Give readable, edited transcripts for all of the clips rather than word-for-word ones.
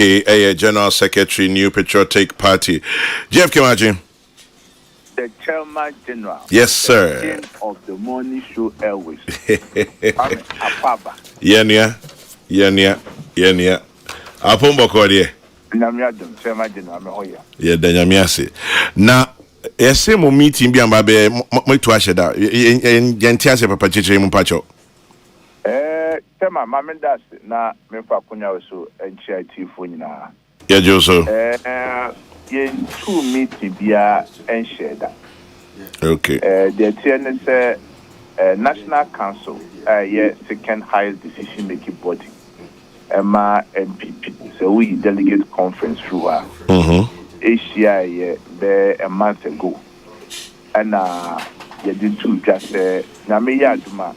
a General Secretary, New Patriotic Party. Jeff Kimaji. The Chairman General. Yes, sir. The king of the morning show airways. Apaba. Yenia. Apombo Kodie. Namiadum, Chairman General Mehoya. Yeah, Danyamiasi. Now, a same meeting be ambabe to Asheda. Gentias Papa Chiche Mupacho. Tema Mamendas na Mefa Kunya so and CIT Funina. Yeah, Joso. Yen 2 meeting bia and share that. Okay. The TNS National Council, second highest decision making body. Emma MPP. So we delegate conference through Asia a month ago. And you did 2 just Namiyaduma.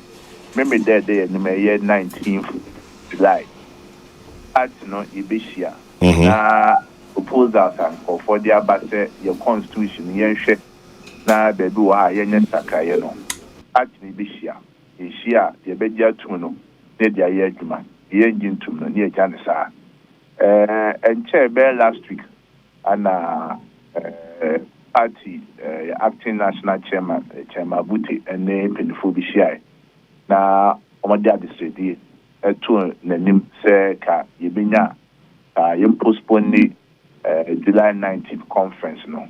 Remember that day in the 19th July. At no Ibishia. Proposals and for the abate your constitution yen share na baby wa yen saka ye no. At Ibishia. Ishia the bedia tuno ne dia ye adwuma. Yen gintum no ne agya ne saa. And chair bear last week and party acting national chairman Buti and Penifo Bishia. Na omodia disedi etu nanim se ka yebenya yem postpone July 19th conference no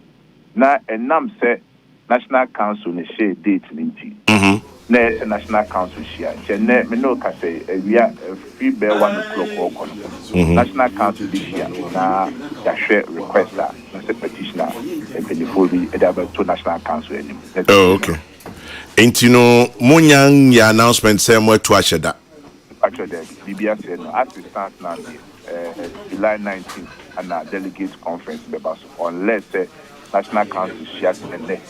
na enam se national council ne share date ninti na national council share ne me no ka say ewia free bear 1 o'clock or national council this year na ya share requester na se petitioner e penifo bi e da to national council enim. Oh, okay. Intino Munyang ya announcement say mo to Asheda. Actually, Libya said no, as we stand now, July 19th and our delegate conference unless National Council shares and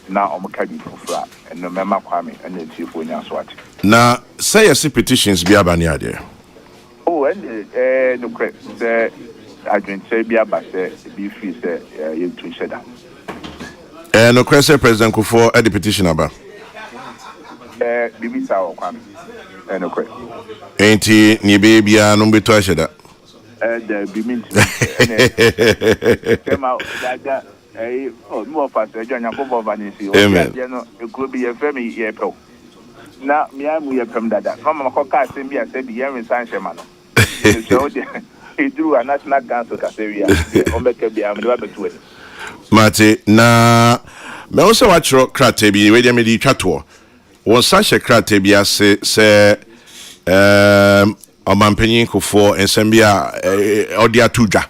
now I'm carrying for and no member Kwame and the chief for Swat. Now say your petitions be abania there. Oh, and no credit I can say be about be free say you to sheda. No credit President Kufo the petition about. Bibi Sao Kwame. No credit. Ain't he ni baby no be to Asheda. The Bimin. Came out that more fast. John Yakobo Vanisi. Amen. You know, it could be a family year. Now, me, I'm here from that. Mama Coca sent me a said the year in San Shermano. So he drew a national council Casaria. I'm never to it. Mate, na me also watch rock cratebi, where they made the chatwa. Was such a cratebia say, Omanpenyin Kufo and Sambia Odia Tuja.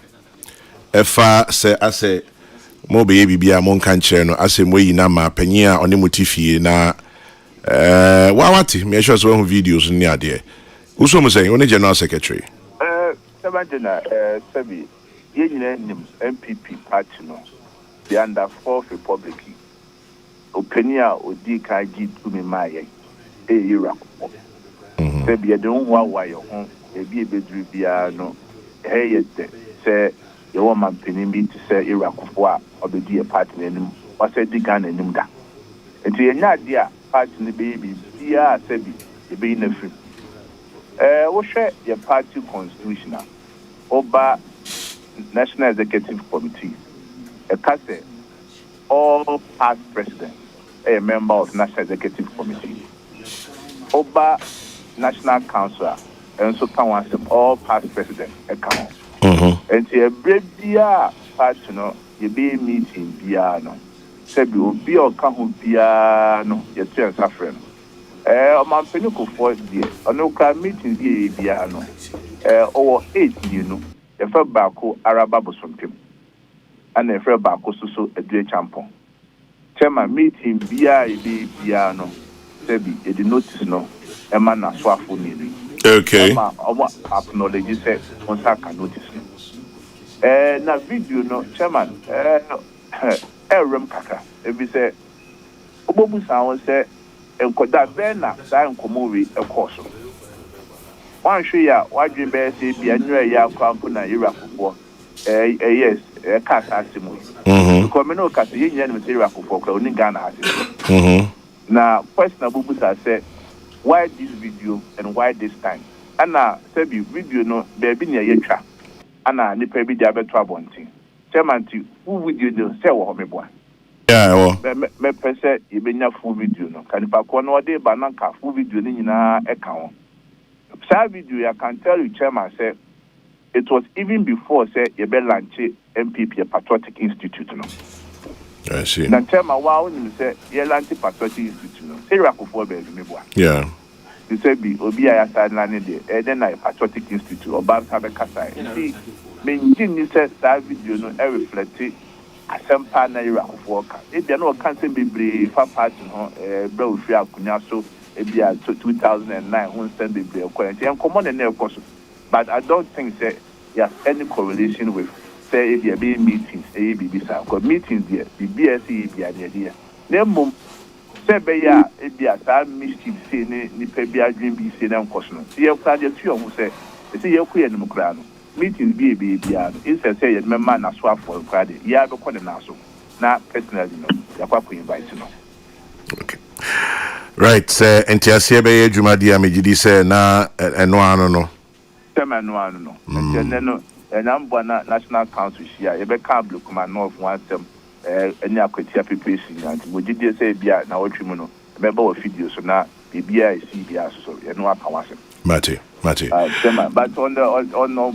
Efa say, I say, mo baby be a monkanche no, I say, way na ma penya on the motifi na wawati, me sure so videos near there. Who's almost saying, only General Secretary? Sabi, yen MPP party no, the under 4th Republic. Openia odi ka gi to me maye Iraq. Sabi ye don wa yo ho e bi bedru bia no yete say ye wo man penin bi to say Iraq fo a obedi e party nanim wa say di Ghana nanim da. Enti ye nya de a party ne be bia sabi e be na free. Wo hwe ye party constitutional oba National Executive Committee e ka say all past presidents a member of National Executive Committee. Oba National Council and so can want all past presidents account. And the Brebia part you be meeting piano. Sebi obi o ka ho piano ye tuen suffering. Man penuko for die. Ono ka meeting die piano. Over 8 you know. The first bako Araba bosompim. And the first bako so edue champon. Chairman meeting bia no sebi e di notice no e ma na so afo ni. Okay. Omo acknowledge say on saka notice no. Na video no chairman rem kaka e bi say obobu san won say enkoda be na da enkomo we e course. Wan hwe ya wadwe be say bia nwa ya kwampo na Iraqfo yes cast asimu. Because me no cast yen yen material for only Ghana has. Now question abubu say why this video and why this time? And now say video no baby near yetwa. ana nipa bi dia beto abonti chairman ti full video no say wo me boa yeah wo me pese e benya full video no kan nipa ko no de ba na ka full video ni nyina e ka ho sa video I can tell you chairman say it was even before say you be launch MPP a Patriotic Institute no I see na chairman wa oni say you launch Patriotic Institute no say rakofo be me boa yeah you say be obi aya sideline there then na Patriotic Institute or ba sabe kasa see me ngin say that video no e reflect asempa na rakofo ka e bia no kan say bebre fa party no bra ofi akunya so e bia 2009 won send bebre ko en common na e so but I don't think say there's any correlation with say if there be meetings because meetings there the BSC be there na say be ya e bia ta mischief say ni pe bia dream bi say na nkoso no see you can just you say you ku enum kra no meetings be bia no is say you member na so afọ kra de ya be ko na so na personally no ya kwa ku invite no okay right say entiasie be ye dwumadi amegidi say na eno ano no no no na National Council here you be Ablekuma North one them any akwatia preparation and mojide say bia na wotwe no member of video so na bibia see bia so you know apawase Mate but on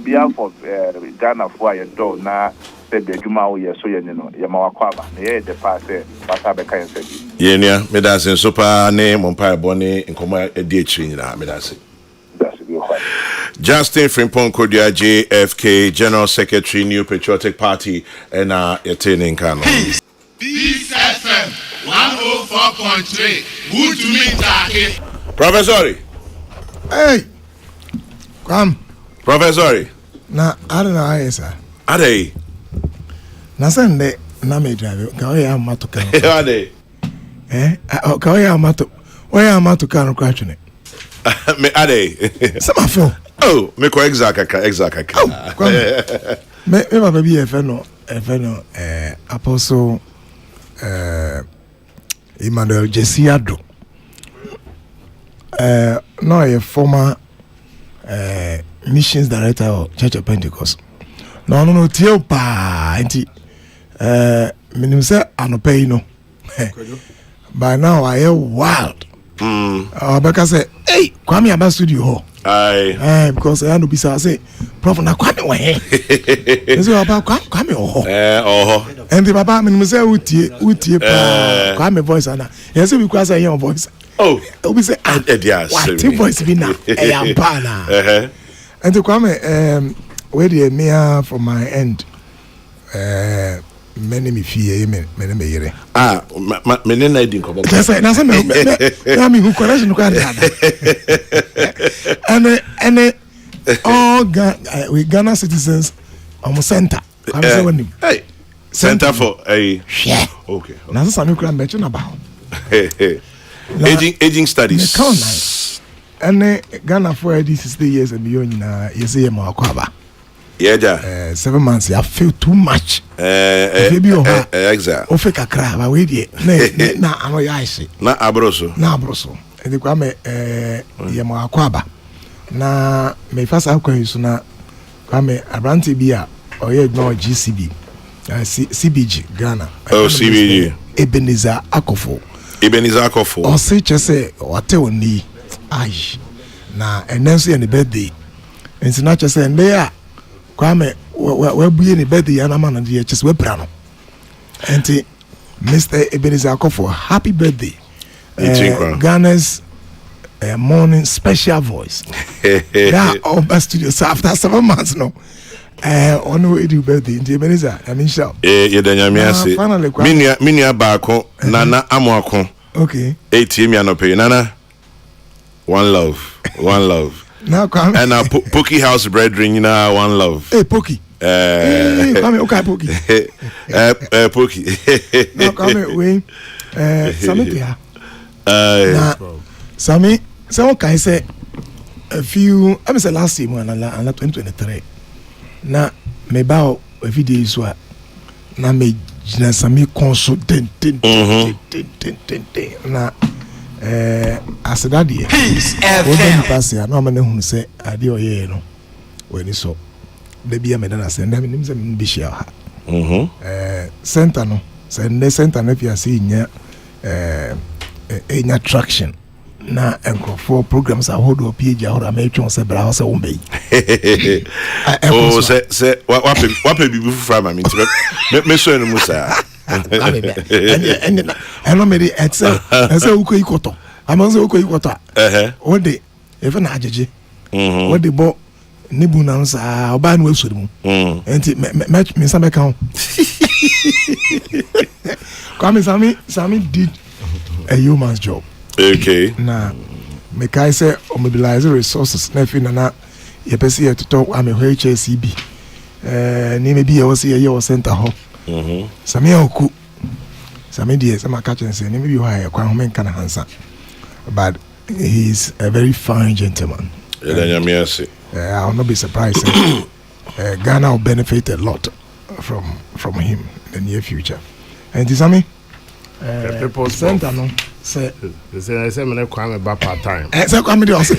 behalf of Ghana for your door na say be adwuma wo ye so ye no ye ma wakwaba na ye the pass wasa be kan say ye nia me da sen so pa ne mo pa boni nkomo edi akiri nyina me da sen Justin Frimpong Kodia JFK General Secretary New Patriotic Party and Yatene Nkano. Peace FM 104.3. Good to meet Jackie. Professor. Hey. Come. Professor. Na I don't know how you say. Ade. Na Sunday na me drive. Ka we am to kan. Ade. Ka we am to. We am to kan crash ne. Me ade. Sama fo. Oh, me ko exact. Me baba bi e fe no Apostle Emmanuel Jesiado. No a former missions director of Church of Pentecost. No tie pa enti minim say anope no. By now I am wild. Because say, hey, Kwame Aba studio ho. Aye. Because I no be say, Prof na Kwame wa he. Say about Kwame ho. And the baba me say utie pa Kwame voice ana. Yes we kwa say your voice. Oh. We say what voice be na e am pa na. And the Kwame where the me from my end many me fear me yere me na edin ko that's na say me me who correction ko and all we Ghana citizens center I'm say when hey center for yeah okay na say me kura mention about aging studies and Ghana for these 60 years and beyond na you say ma kwaba yeah 7 months I feel too much exact o fe kakra ba we die na ano ya ise na abroso e de kwa me ye ma akwaba na me fasa akwan so na kwa me abranti bi a o ye no GCB CBG Ghana CBG Ebenezer Akofo o se chese o te oni ai na enenso ye ne birthday ensi na chese nde ya Kwame we buye ni birthday ya na man dey chese we bra no enti Mr. Ebenezer Akofo happy birthday Ghana's morning special voice that all best studio so after 7 months no on we do birthday enti Ebenezer I mean shout ye da nyame ase minia baako nana amoako okay etie mi anope nana one love now come and Pokey House brethren, you know, one love. Hey Pokey. Come okay Pokey. Pokey. Now come we Sammy here. Now Sammy, someone can say a few. I mean, say last year, and 2023. Now me bow a video is what. Now me jina Sammy consultant. Now. As that day, when pass here, no man who say, "I do ye no." When he saw, the be a medana send them in some bishia. Center no, send the center if you are seeing in attraction. Na for programs I hold up page or I make you say browse ombe. Oh, say what be from I mean me so no musa. And no me dey say uko ikoto. I'm also uko ikoto. What day even ajeje. What the bo nibu na nsa oba no esori mu. Enti me sa be kan. Come Sami did a human's job. Okay. Now, me kai say mobilize resources na fi na ye pese ye to am HSCB. Ni me bi ye was ye center ho. Sami oku. Sami die sama catch and say ni me bi ho ya kwa ho men kana hansa. But he's a very fine gentleman. I will not be surprised. Ghana will benefit a lot from him in the near future. And Sami people center no say me Kwame ba part time. Say Kwame dey say.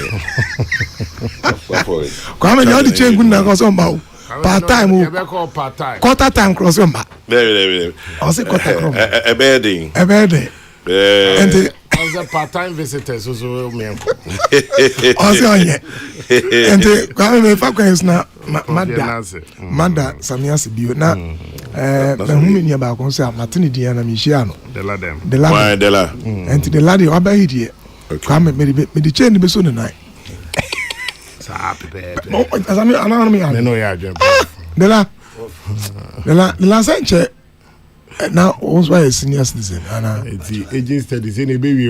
Kwame dey the change good na cause on ba part time o. Part time. Quarter time cross on ba. Very. I say quarter cross. A bedding. And as a part time visitors so me. I say on here. And Kwame me fa kwens na Mada Samia Sibio na na humi ni ba ko say Martin dia na mi hia no. The ladem. Why the la? And the lady oba hidie. Kwame me the chain be so na. Sa happy birthday. No, Asami ana me no ya adwen. The la senche now also a senior citizen ana the agent studies in a baby.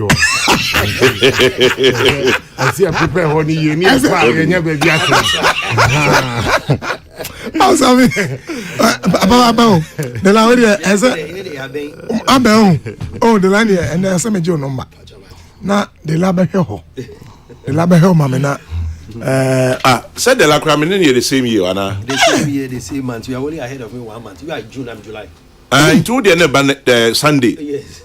I see a prepare honey you need to baby Asami about the la we as oh the line here and Asami Joe number na the lab ho the lab ho mama na said the la cram in the same year ana the same year the same month you are only ahead of me 1 month you are June and July into the Sunday yes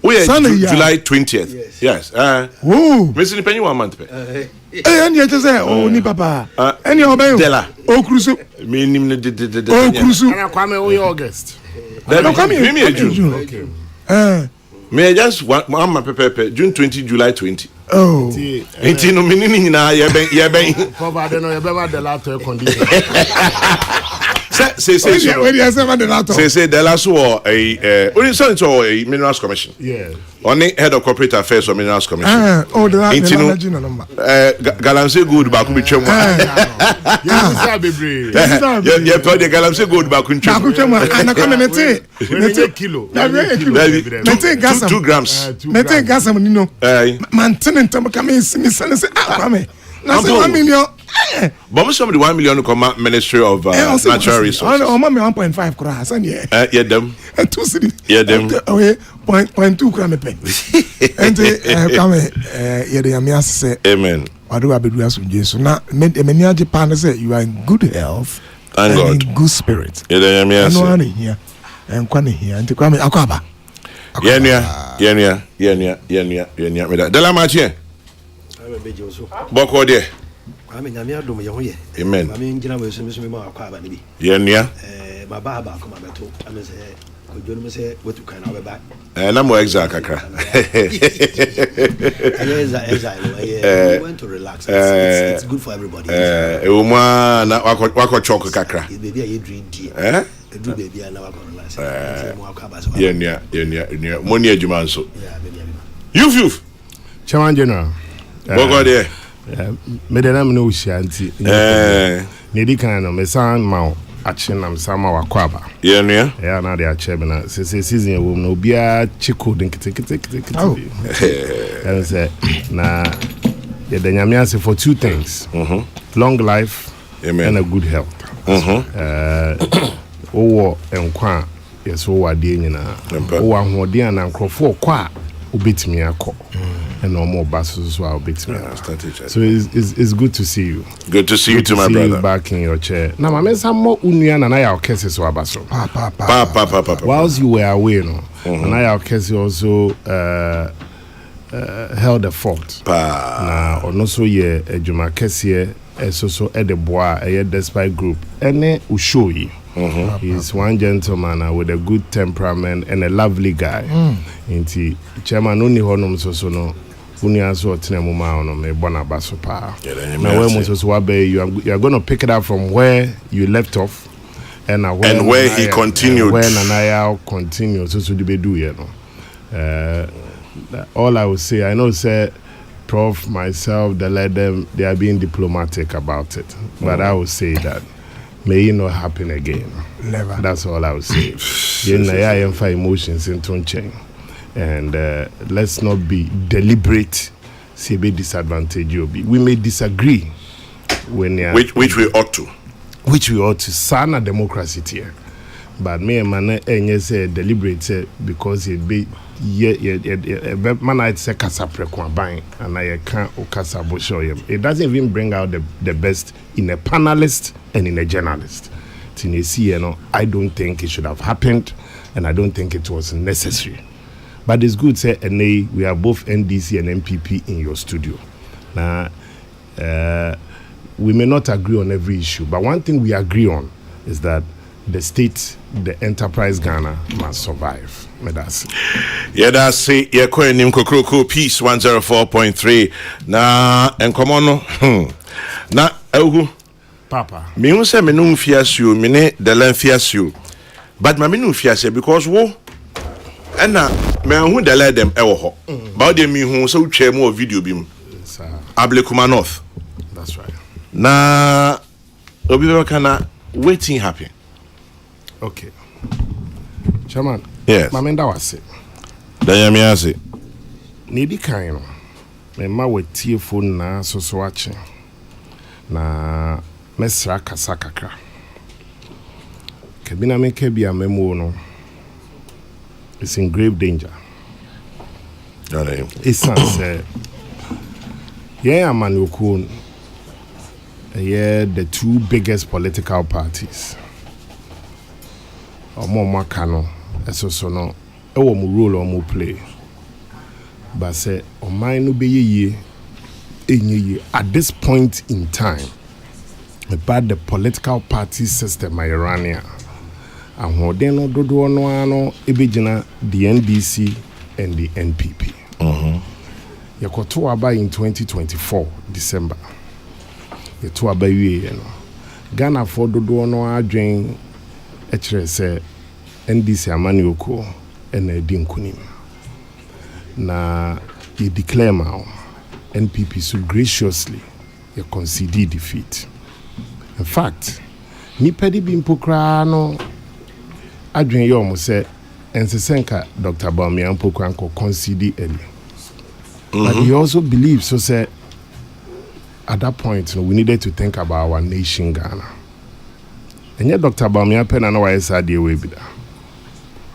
we are Sunday, July 20th yes oh missing penny 1 month and you just say oh ni papa any obey Dela oh cruise me nim the oh cruise and Kwame August no come here me June okay me just one my pepe June 20 July 20 oh enti no me ni na ye ben cover the no ye be the latter condition say when you say the latter say the last war only so into a minerals commission yeah only head of corporate affairs or minerals commission oh the number galamsey good back be twem yeah bebre yeah the galamsey good back in twem na come mete kilo 2 grams mete gas am ni no maintain them come in me say kwame na say 1 million but some of the 1 million come Ministry of Natural Resources oh mama 1.5 kura san ye yeah them 2 city yeah them okay 0.2 kura me pen and come ye dey am say amen wadu abedu aso jesu na many age pan say you are in good health and God in good spirit yeah dey am here no one here and kwani here and kwame akwaba yeah me da de la match boko de Kwame nyame adom ye ho ye amen kwame ngina we so me ma akwaba ne bi yeah ma ba ko ma beto ame se ko jonu me se wetu kan na we ba na mo exact kakra we want to relax it's good for everybody uma na wako chok kakra baby aye dridi edu baby na wako relax mo akwaba so yeah money adwuma nso youth chairman general boko de me de na me no usianti ne di kan no me san ma ache na me san ma wakwaba yeah na de ache me na se season wo no bia chiko den kete and say na ye de nyame ase for 2 things long life and a good health owo enkwa yeso wade nyina owo ahoden na nkrofo kwa obetimi akọ and no more bases so I'll be so it's good to see you. Good to see you too, my brother. You back in your chair. Now, my man, some more union and I our cases so abaso. Whilst you were away, no, and I our case also held a fort. Now, or no so ye a juma case so at the bois a despite group ene ushoyi. He's one gentleman with a good temperament and a lovely guy. Inti chairman only honum so no uni aso tena muma ono me bona baso pa. Now when you are going to pick it up from where you left off and where he continued. When Anaya continued so the bedu you know. All I would say, I know say Prof myself they are being diplomatic about it, but I would say that may it not happen again. Never. That's all I would say. I am for emotions in Tuncheng. And let's not be deliberate, say be disadvantage. We may disagree when which we ought to. Which we ought to. Sana democracy here. But me and man say deliberate because it be man I say kasa prekwa bang and I can't kasa bosho. It doesn't even bring out the best in a panelist and in a journalist. I don't think it should have happened, and I don't think it was necessary. But it's good, say, we are both NDC and MPP in your studio. Now, we may not agree on every issue, but one thing we agree on is that the state, the enterprise Ghana must survive. Yeah, that's it. Yeah, Kokrokoo Peace 104.3. Na enkomono. Na Papa. Me who say me no fias you, me ne the land fias you. But me no fias because wo and na me who the let them ewo ho. But them me who so twa mo video bi mu. Ablekuma North. That's right. Na obi be kana waiting happen. Okay. Chairman. Yes. Mamenda wase. Dan me ase. Ni di kan no. Me ma wetie phone na so ache. Na mesra kasa kakra kabina meke bia memo no is in grave danger. It's say yeah Amanyoku the two biggest political parties omo makano eso no e wo mu role omo play but say o man no be ye at this point in time about the political party system Irania and hodeno dodo no ano ebegina the NDC and the NPP. Yakoto aba in 2024 December. Yeto aba wie no. Ghana for dodo no adwen e kire se NDC amanioko and edi nkunim. Na ye declare now NPP so graciously you concede defeat. In fact, nipedi bimpokra no adwen yo mo se ensesenka Dr. Bawumia mpokra ko concede early. But he also believes so say at that point we needed to think about our nation Ghana. And yet Dr. Bawumia pen na why say dey we be that.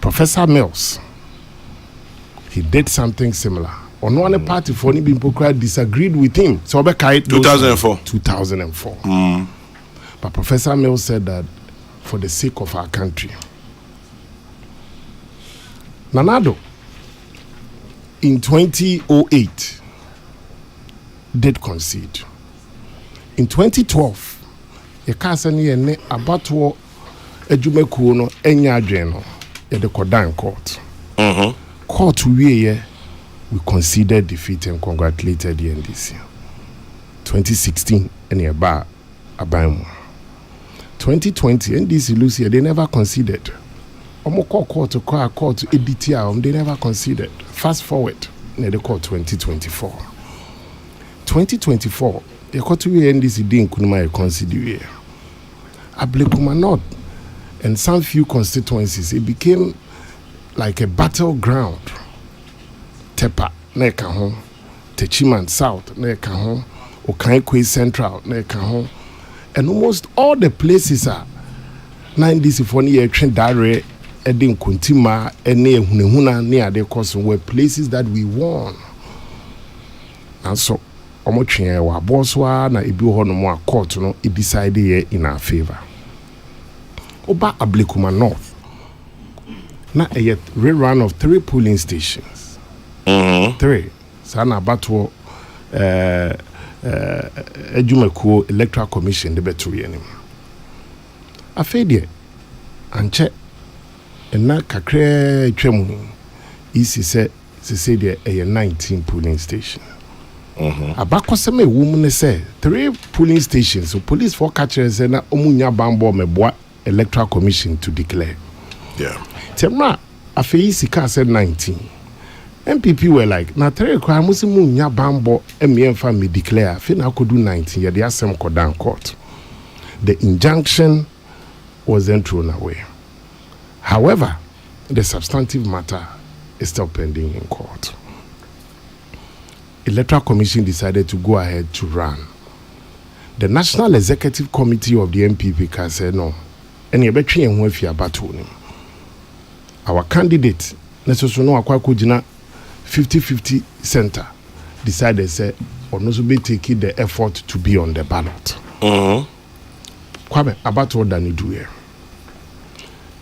Professor Mills he did something similar. On one party for Nibimpokra disagreed with him. So 2004. But Professor Mills said that for the sake of our country. Nanado in 2008 did concede. In 2012, Yekasani ene abatwo ejumekuo no enya adwen no e de kodan court. Court we considered defeat and congratulated the NDC. 2016 and about Abamu. 2020 NDC Lucia they never conceded. Omoko court to court to EDTR they never conceded. Fast forward near the court 2024. 2024 the court to NDC didn't kunuma consider. Ablekuma North and some few constituencies it became like a battleground. Tepa neka ho, Techiman South neka ho, Okaikwe Central neka ho, and almost all the places are 90 for near Trendare, Edin Kuntima, and near Hunehuna near the course were places that we won. And so Omochia wa Boswa na Ibu Honomo court no it decided here in our favor. Oba Ablekuma North. Now a yet rerun of 3 polling stations. 3. Sana Batwo Ejumekuo Electoral Commission de betu yenim. Afedie anche na kakre twemu isi se de 19 polling station. Abakoseme ewu ne say 3 polling stations, so police for catcher say na omunya bambo meboa Electoral Commission to declare. Yeah. Temra afei sika said 19. MPP were like, na 3 kwa musimu nya bambo emfa me declare fe na kodu 19 ye de asem ko down court. The injunction was then thrown away. However, the substantive matter is still pending in court. Electoral Commission decided to go ahead to run. The National Executive Committee of the MPP can say no. And yebetwe enho afia battle nim. Our candidate nesoso akwa kujina 50-50 center decided say ono so be taking the effort to be on the ballot. Kwabe abattle than do here.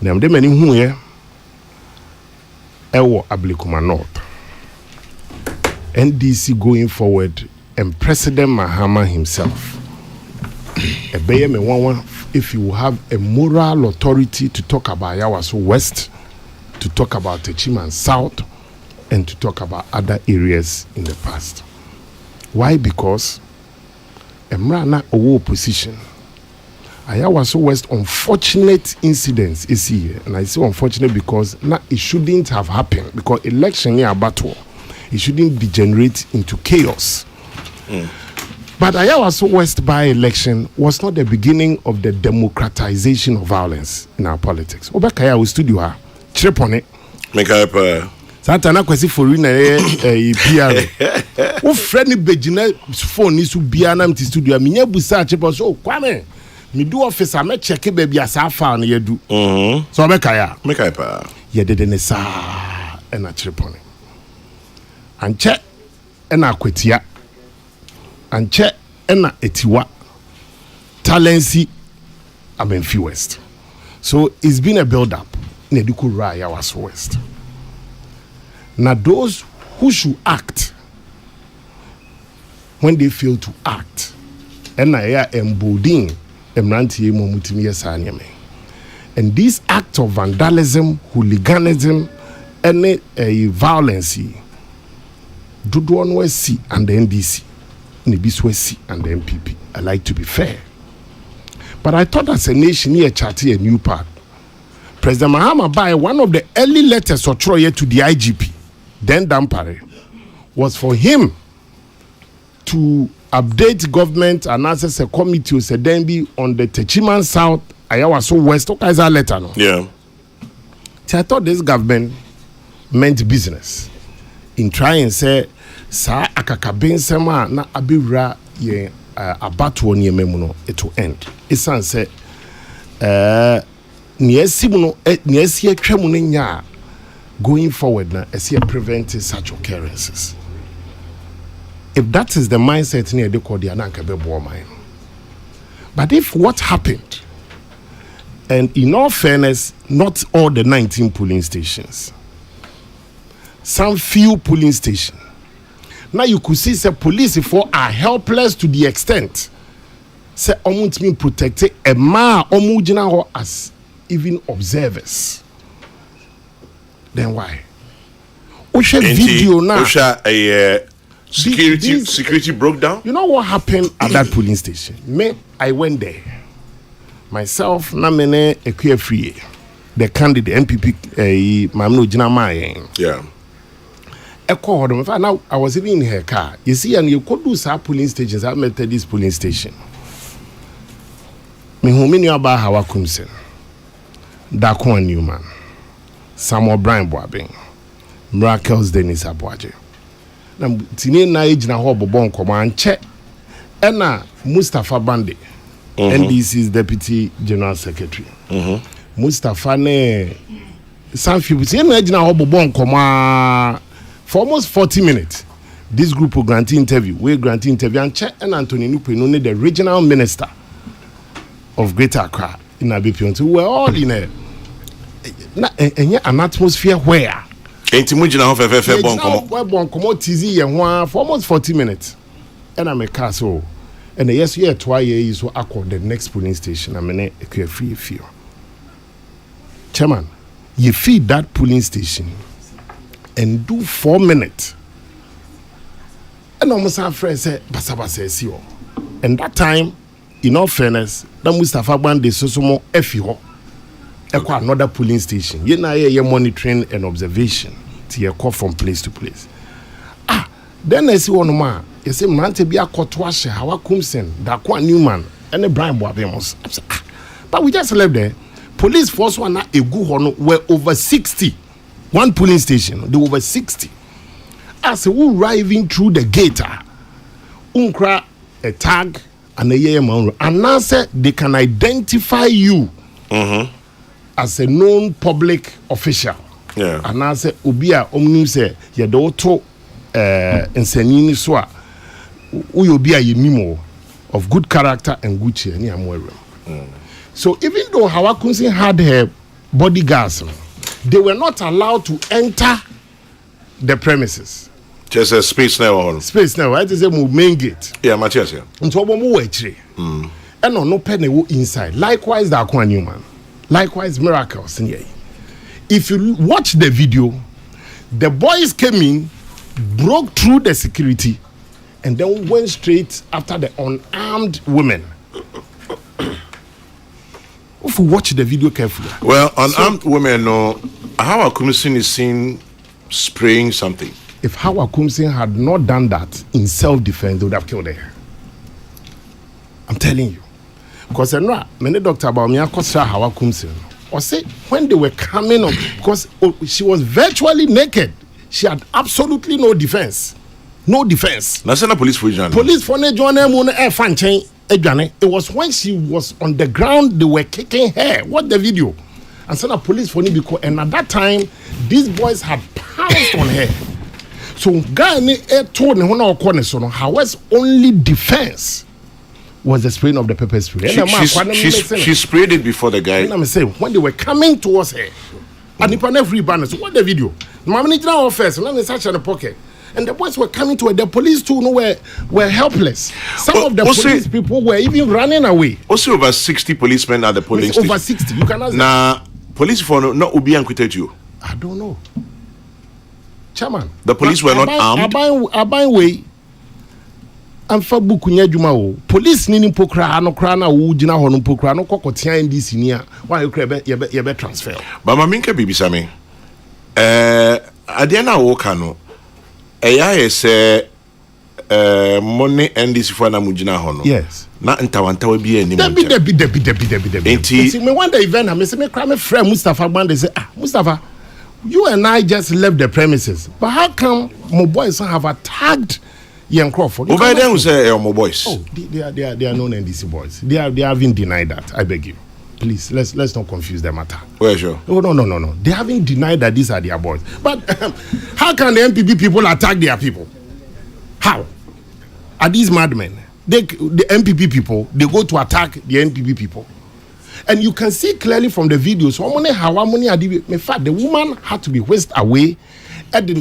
Nam de many hu here ewo Ablekuma North. NDC going forward and President Mahama himself. If you have a moral authority to talk about Yawaso West, to talk about Techiman South, and to talk about other areas in the past. Why? Because Emrana Owo opposition. Ayawaso West unfortunate incidents is here, and I say unfortunate because it shouldn't have happened, because election here battle, it shouldn't degenerate into chaos. But Ayawaso West by-election was not the beginning of the democratization of violence in our politics. Obekaya we studio ha chirepone make up Santana kwesi forina PR. Wo friend begina phone ni su bia na mti studio minya busa chepo so kwame me do officer me check baby asa fa na yedu. So Obekaya make up ye dede ne sa na chirepone. Anche na akwatia anche ena etiwa talency Amenfi West. So it's been a build up in Eduku Raya was West. Now those who should act, when they fail to act, and embolden emranti momutimi yesanyame. And this act of vandalism, hooliganism, and violence, Duduan West and the NDC. Nibiswesi and the MPP. I like to be fair. But I thought as a nation here charting a new path. President Mahama by one of the early letters of Troye to the IGP, then Dampare, was for him to update government and access a committee to Sedembi on the Techiman South, Ayawaso West. Okay, is that letter no? Yeah. So I thought this government meant business in trying to say sa akakabensema na abewura ye abatoɔ ne yɛmɛ mu no it will end. Esan sɛ niesi mu no niesi atwa mu no nya going forward na esi prevent such occurrences. If that is the mindset ne yɛde kɔ dia na nka bɛboɔ man. But if what happened, and in all fairness, not all the 19 polling stations, some few polling stations. Now you could see the police are helpless to the extent say almost mean protected a ma omujina as even observers. Then why? Osha video now. Osha security broke down. You know what happened at that polling station? I went there myself. Namene Ekuye Free, the candidate MPP. Mamno Jina Maye. Yeah. Now I was even in her car. You see, and you could do some polling stations. I met this polling station. Me who many about Hawa Kumsen, Dakwan Newman, Samuel Brian Boabing, Miracles Dennis Abuaje. Now, Tine na age na hobo bon command check. Ena Mustafa Bande, NDC's Deputy General Secretary. Mustafa ne some people say na age na hobo bon command. For almost 40 minutes, this group will grant interview. We grant interview and check and Anthony Nupe, the regional minister of Greater Accra in Abipion. So we're all in an atmosphere where for almost 40 minutes. and I'm a castle. And yes, yeah, twice is so I call the next polling station. I'm in a free feel. Chairman, you feed that polling station and do 4 minutes. And almost our friend said, Basaba says you. And that time, in all fairness, that Mustafa Bande Sosomo FIO. Another polling station. You know, you're monitoring and observation to your call from place to place. Then I see one man. You say, man, to be a Kotwashe, how Kumsen, that one Newman, and a Brian Boabemos. But we just left there. Police force one a good one were over 60. One polling station, they were over 60. As we arriving through the gate, unkra a tag and a year man, and now say they can identify you as a known public official. Yeah. And now say ubia omnu say ye do to ensenini so a uyobia yenimo of good character and good cheer ni amwere. So even though Hawa Kunsin had her bodyguards, they were not allowed to enter the premises. Just a space now. Space now, right? Is a main gate. Yeah, Matthias. And so and no penny inside. Likewise, that one Newman. Likewise, miracles in here. If you watch the video, the boys came in, broke through the security, and then went straight after the unarmed women. If you watch the video carefully. Well, unarmed women know how Akumsin is seen spraying something. If Hawa Kumsin had not done that in self-defense, they would have killed her. I'm telling you. Because I know many doctors about me, Hawa Kumsin, or say when they were coming up, because she was virtually naked, she had absolutely no defense. No defense. National Police for John. Police for it was when she was on the ground, they were kicking her. What the video? And so the police for because and at that time, these boys had pounced on her. So guy told me Hawa's only defense was the spraying of the pepper spray. She sprayed it before the guy. And I'm saying when they were coming towards her, and if every banner, so what the video? Mamma first, and then such in the pocket. And the boys were coming to her. The police too were helpless. Some of the police people were even running away. Also over 60 policemen at the police station. Over 60. You can ask. Now, police for not Ubi and quitted you. I don't know. Chairman. The police were not armed. Abai way. And for Bukunya Jumao. Police nini pokra no krana ujina honu pokra no kokotia in this near. Why you crebe transfer. But Maminka Bibi Sami. Adiana Wokano. Eya say money and this for na mujina hono. Yes. Na ntawanta we bi ani mo. Debi. See me one day event I say me cry me friend Mustafa Bande say Mustafa, you and I just left the premises. But how come my boys have attacked Young Crawford? Over there who say my boys. Oh, they are known NDC boys. They haven't denied that. I beg you. Please, let's not confuse the matter. Where sure? Oh, no. They haven't denied that these are their boys. But how can the MPP people attack their people? How? Are these madmen? The MPP people, they go to attack the NPP people. And you can see clearly from the videos, in fact, the woman had to be whisked away at the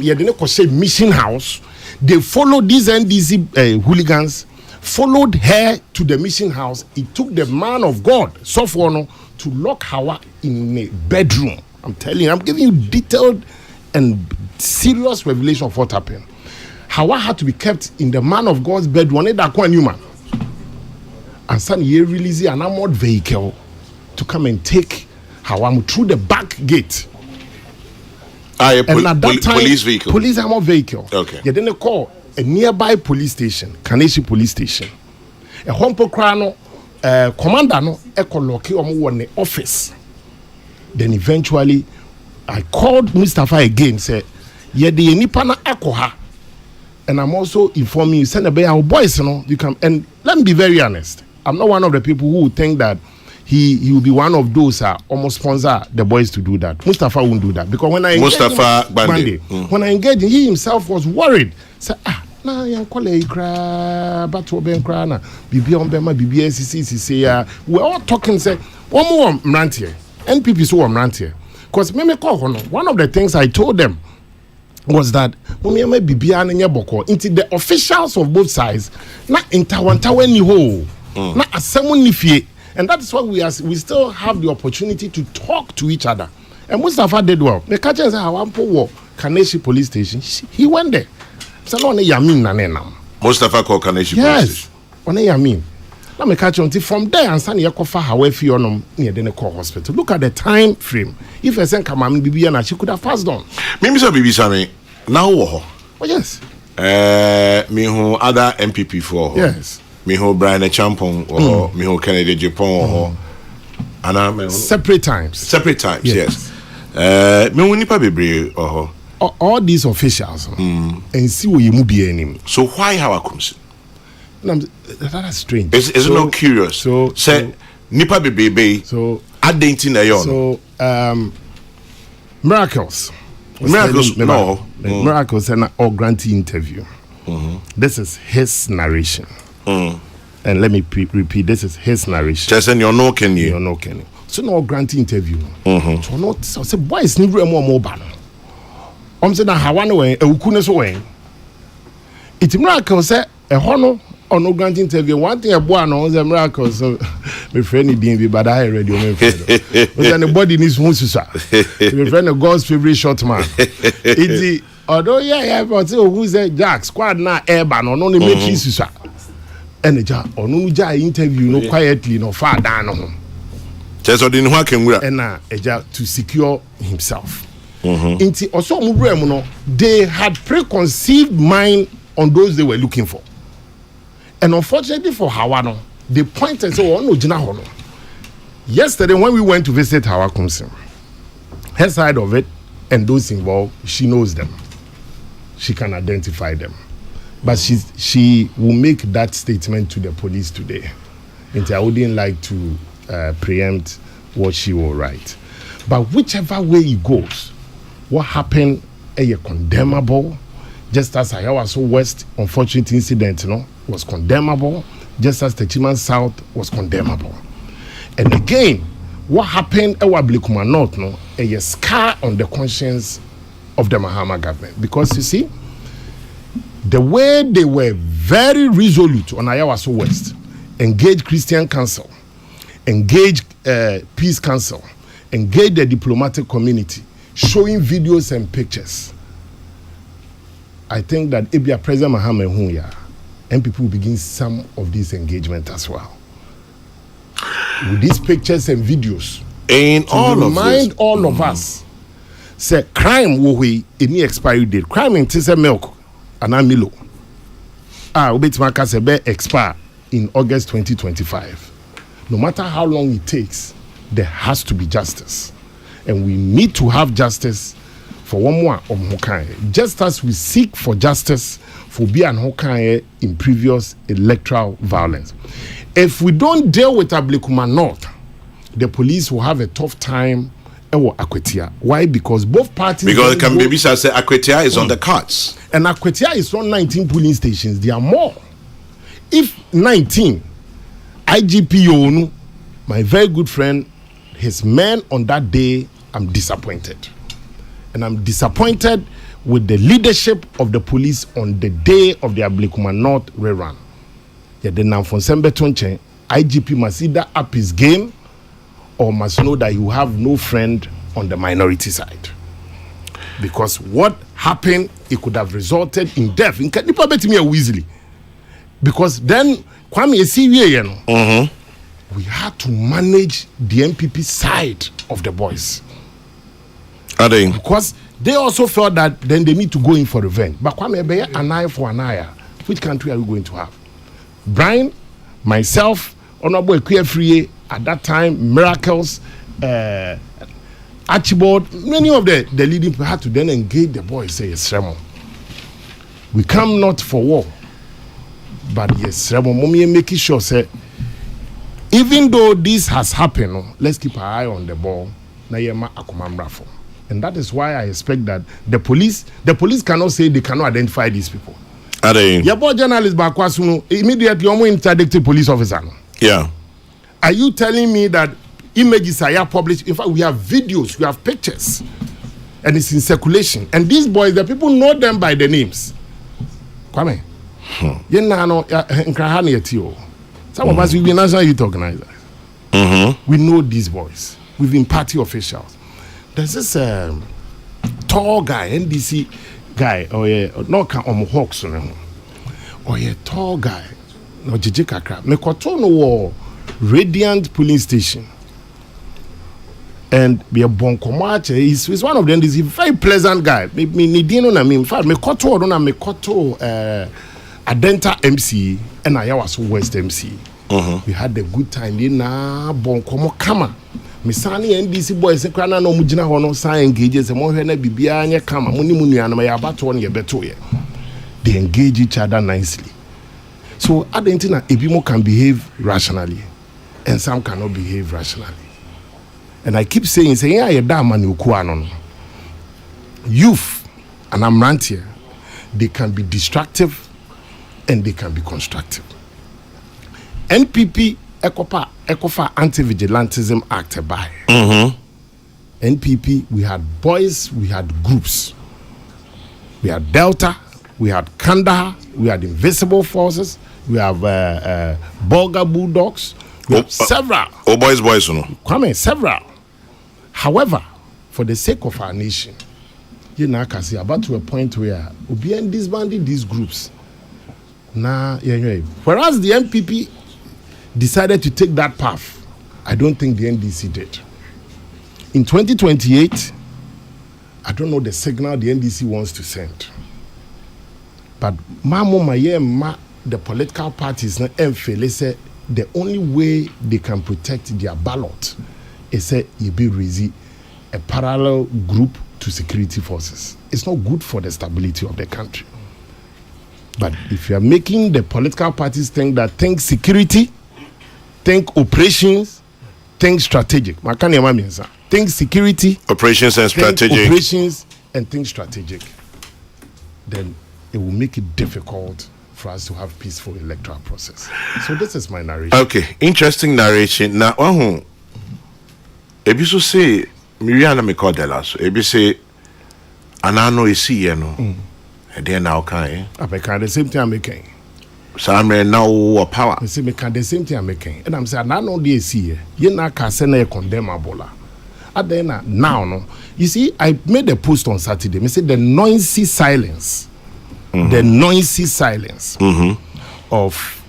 mission house. They followed these NDC hooligans, followed her to the mission house. It took the man of God, Sophono, to lock Hawa in a bedroom. I'm telling you, I'm giving you detailed and serious revelation of what happened. Hawa had to be kept in the man of God's bedroom. And son, he released an armored vehicle to come and take Hawa through the back gate. And at that time, police vehicle. Police armored vehicle. Okay. Then they call a nearby police station, Condemnation police station. A Hompo Crano commander no ekoloki omo in the office. Then eventually I called Mustafa again, said, "Yeah, the nipa na akoha." And I'm also informing you, send a our boys, you can. And let me be very honest. I'm not one of the people who think that he will be one of those almost sponsor the boys to do that. Mustafa won't do that because when I when I engaged him, he himself was worried. Say, na yan kole ikra batu ben kra na bibi on bema bibi SCC we're all talking say one more mrantie NPP so mrantie because me call one of the things I told them was that into the officials of both sides na intawantawa ni ho na asemu ni fie, and that is why we still have the opportunity to talk to each other. And Mustafa did well. The catcher said Hawampo Kaneshi police station. He went there. So no yamin na nenam. Mustafa called Kaneshi police station. One yamin. Now me catch until from there and stand here kofa hawefi onom near the call hospital. Look at the time frame. If I send Kamami Bibi and she could have passed on. Mimi say Bibi Sami now oh yes. Me who other MPP for yes. Me who Brian Champon or me who Kennedy Japan or and separate times, yes. Me who nipa bebre or all these officials and see where you move be. So why how I come see? That's strange. Is it not curious? So say nipa bebre. So adding na yon. So miracles. Miracles and all grantee interview. This is his narration. And let me repeat, this is his narration. Just in your no Kenny. You're no Kenny. So no grantee interview. So not so say boy is never more ban. Say na hawan way ukune so way. It's miracle say a hono or no grantee interview. One thing a boy no is a miracle. So my friend DMV but I already my friend. But anybody needs one sir. My friend a God's favorite short man. It's although yeah but who's a Jack squad na airban or no make his sir. And the job or no job interview no quietly no far down home. Just in what can we and a job to secure himself. Inti also no they had preconceived mind on those they were looking for. And unfortunately for Hawano, they pointed and said, oh no, Jina Hono. Yesterday when we went to visit Hawakumsim, her side of it and those involved, she knows them. She can identify them. But she will make that statement to the police today. And I wouldn't like to preempt what she will write. But whichever way it goes, what happened is condemnable. Just as Ayawaso West unfortunate incident, was condemnable. Just as Techiman South was condemnable. And again, what happened at Ablekuma North, is a scar on the conscience of the Mahama government. Because you see, the way they were very resolute on Ayawaso West, engage Christian Council, engage Peace Council, engage the diplomatic community, showing videos and pictures. I think that Ibia President Mahama Hunya and people will begin some of this engagement as well. With these pictures and videos, and all remind all of us, say crime will be any expiry date. Crime in Tisa milk. Anamilo. Ubetimaka sebe expire in August 2025. No matter how long it takes, there has to be justice. And we need to have justice for one more Hokaye. Just as we seek for justice for Bi and Hokaye in previous electoral violence. If we don't deal with Ablekuma North, the police will have a tough time. Akwetia. Why? Because both parties. Because can maybe say Akwetia is on the cards. And Akwetia is on 19 polling stations. There are more. If 19, IGP Yonu, my very good friend, his men on that day, I'm disappointed. And I'm disappointed with the leadership of the police on the day of the Ablekuma North rerun. Yeah, then now from Sembe Tonche, IGP must either up his game or must know that you have no friend on the minority side. Because what happened, it could have resulted in death. In Kadipa Betimi Weasley. Because then, we had to manage the MPP side of the boys. Are they? Because they also felt that then they need to go in for revenge. But Kwame an eye for an eye. Which country are we going to have? Brian, myself, Honorable Ekwefrie, at that time, Miracles, Archibald, many of the leading people had to then engage the boys, say, yes, Remo. We come not for war, but yes, Remo, Mommy making sure, say, even though this has happened, let's keep our eye on the ball. And that is why I expect that the police cannot say they cannot identify these people. Are they? Your boy journalist Bakwasuno immediately interdicted police officer. Yeah. Are you telling me that images are published? In fact, we have videos, we have pictures. and it's in circulation. And these boys, the people know them by the names. Kwame. Some of us, we've been national youth organizers. We know these boys. We've been party officials. There's this tall guy, NDC guy, no Hawks, tall guy, no Jijikakra. Me Radiant Police Station. And be a bon comache. He's one of them. He's a very pleasant guy. Me didn't know me. In fact, me koto Adenta MC and I was West MC. We had a good time. Na bon komo kama. Me sani NDC boys ekwana no mujina hono sign engages e mo hwe na bibia anye kama muni munu anama ya bato ne beto ye. They engage each other nicely. So Adentina ebimo can behave rationally and some cannot behave rationally. And I keep saying youth and I'm right here, they can be destructive and they can be constructive. NPP Ecofa Anti-Vigilantism Act by NPP, we had boys, we had groups. We had Delta, we had Kandahar, we had Invisible Forces, we have Bulgar Bulldogs, we have several. Oh, boys, no. Kwame, several. However, for the sake of our nation, you know, I can see about to a point where we are disbanding these groups. Whereas the NPP decided to take that path, I don't think the NDC did. In 2028, I don't know the signal the NDC wants to send. But the political parties say the only way they can protect their ballot is say you be raising a parallel group to security forces. It's not good for the stability of the country. But if you are making the political parties think security, think operations, think strategic. Think security, operations and strategic. Operations and think strategic. Then it will make it difficult for us to have peaceful electoral process. So this is my narration. Okay, interesting narration. Now, if you say Miriana Mikodela, so if you say Anano is see, and then now can I the same thing I'm making. So I'm now power. I say the same thing I'm making, and I'm saying Anano de see you na kasena condemnable. At the end now, no, you see, I made a post on Saturday. I said the noisy silence, the noisy silence of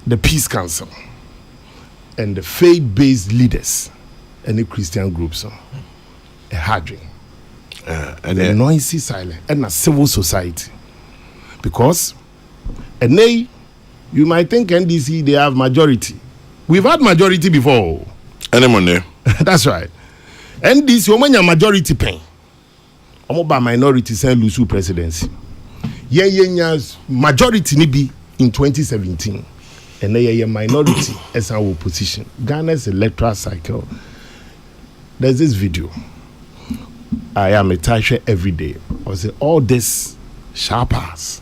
the Peace Council and the faith-based leaders and the Christian groups, a hardring, and the noisy silence and a civil society, because and they, you might think NDC they have majority. We've had majority before. Anyone there? That's right. NDC omanya majority pen. Omo ba minority say lose presidency. Yenya's majority ni be in 2017. And then minority as our opposition. Ghana's electoral cycle. There's this video. I am a Tasha every day. I say all this shall pass.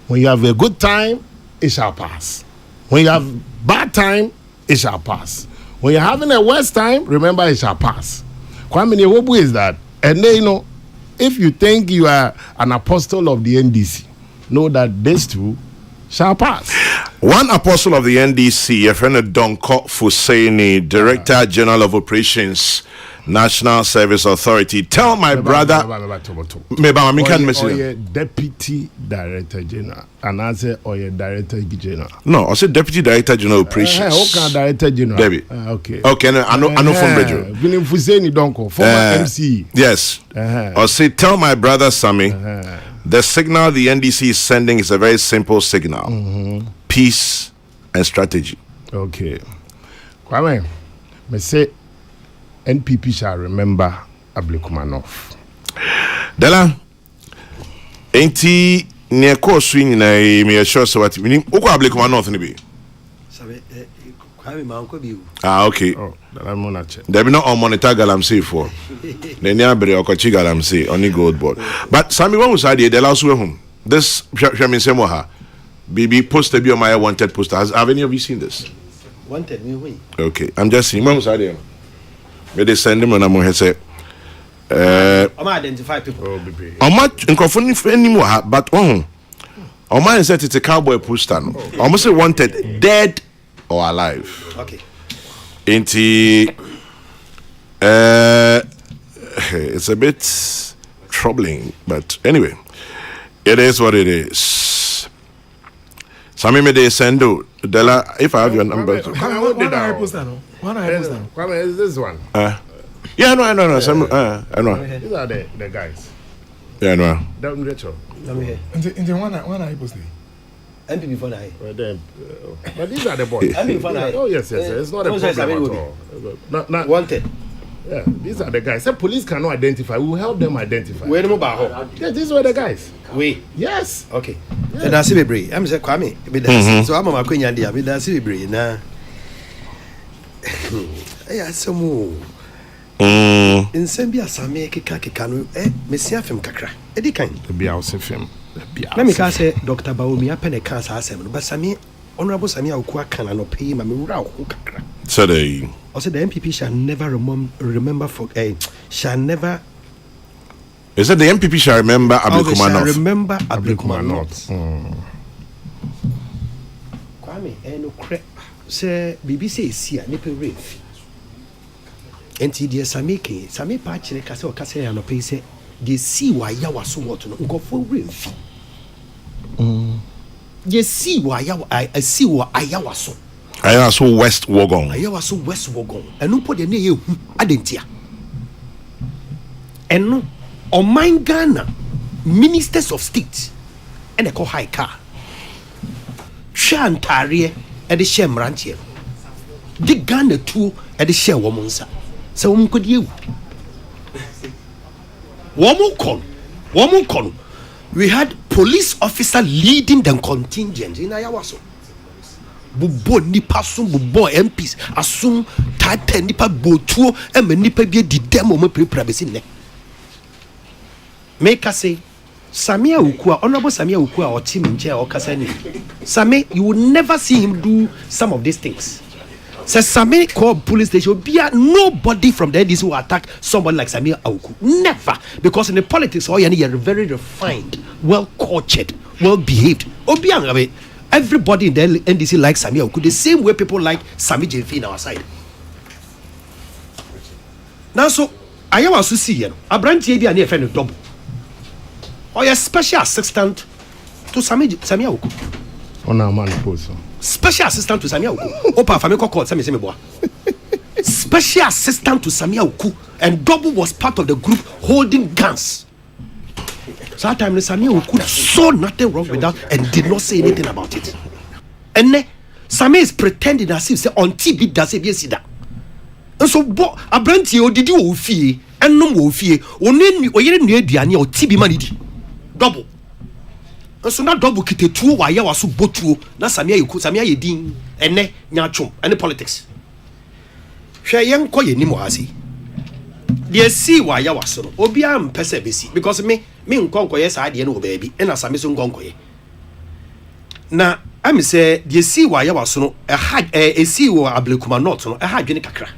When you have a good time, it shall pass. When you have bad time, it shall pass. When you're having a worst time, remember it shall pass. Kwame Nwobu is that. And then, you know, if you think you are an apostle of the NDC, know that this too shall pass. One apostle of the NDC, a friend of Donko Fusaini, Director General of Operations, National Service Authority. Tell my brother, Deputy Director General, and I say, or Director General. No, I said Deputy Director General Operations. Okay, Director General. Baby. Okay. Okay, no, I know from Radio. Vinim Fuseni Donko, former MC. Yes. I say, tell my brother Sammy, the signal the NDC is sending is a very simple signal: peace and strategy. Okay. Kwame, me say. NPP shall remember Ablekuma North. Dela, enti ne course win na me sure so what meaning uko Ablekuma North ni be. Sabe kwame ma nko bi. Okay. Oh, dala mo na che. There be no on monitor galamsey for. Ne nya bere okochi galamsey on the gold board. But Sammy when was idea the last way home. This me say mo ha. BB poster be on my wanted poster. Have any of you seen this? Wanted me we. Okay, I'm just seeing when was idea. Me they send him on a say identify people. But Oman said it's a cowboy poster. Almost wanted dead or alive. Okay. It's a bit troubling, but anyway, it is what it is. Sami me de sendo Della. If I have your number, One is this one? Yeah, no. I know. These are the guys. Yeah, no. Rachel. Into one I posted. MPP for now. But these are the boys. Oh yes. It's not a problem at all. Not wanted. Yeah, these are the guys. Some police cannot identify. We will help them identify. Where do about? Yeah, these were the guys. We. Yes. Okay. And I see the breed. I'm saying Kwame. So I'm a queen and dear. I see the breed now. Yeah, some more. In Sambia, some make a cano. Messia from Kakra. Eddie kind. The Biaus film. Let me say, Dr. Baumi, a penny cancer, but Sami, Honorable Samia Ukwa cannot pay my Murao Kakra. So they. Also, the MPP shall never remember for shall never. Is that the MPP shall remember Ablekuma North? Remember Ablekuma North. Kwame, no crap. Say BBC is here. Nipe rave. Enti dia Sami patch le kase o kase ya no pay say they see why ya was so what no go for rave. They see why ya I see why ya was so. I so West Wogong. I was so West Wogong. And no put the name Adentia. And no, on my Ghana, ministers of state, and a high car. Shan Tarie at the Shem Rantier. The Ghana too at the Share Womansa. So, could you? Womukon. We had police officer leading the contingent in Ayawaso. Bubo nipa sum bubo MPs asum tata nipa botuo e me nipa bi di demo me prepare be sin ne make us say Samia Ukua honorable Samia Ukua or team in chair or kasani Sami, you will never see him do some of these things. Says Sami call police station be nobody from the NDC will attack somebody like Samia Uku, never, because in the politics all you are very refined, well cultured, well behaved. Obiang everybody in the NDC likes Samia Uku the same way people like Sami Jefi in our side. Now, so I was to see you. A branch be a near friend of double. Or a special assistant to Samia Uku. On our man post. Special assistant to Samia Uku. Opa Famiko called Sami Semiboa. Special assistant to Samia Uku. And double was part of the group holding guns. So that time, Samia Uku saw nothing wrong with that and did not say anything about it. And then Samia is pretending as if say on TV does it see that. And so a branch you did you fee and no fee only near Diani or TB money double. And so not double kit 2 why you was so botu na Samia Uku Samia Yedin and ne nyachum and the politics. Share young koye ni mohazi. They see why you was so obiam persebisi because me nkonko yes I dey no baby and asame so nkonko ye na am say they see why you was so a see wo Ablekuma North no ha dwene kakra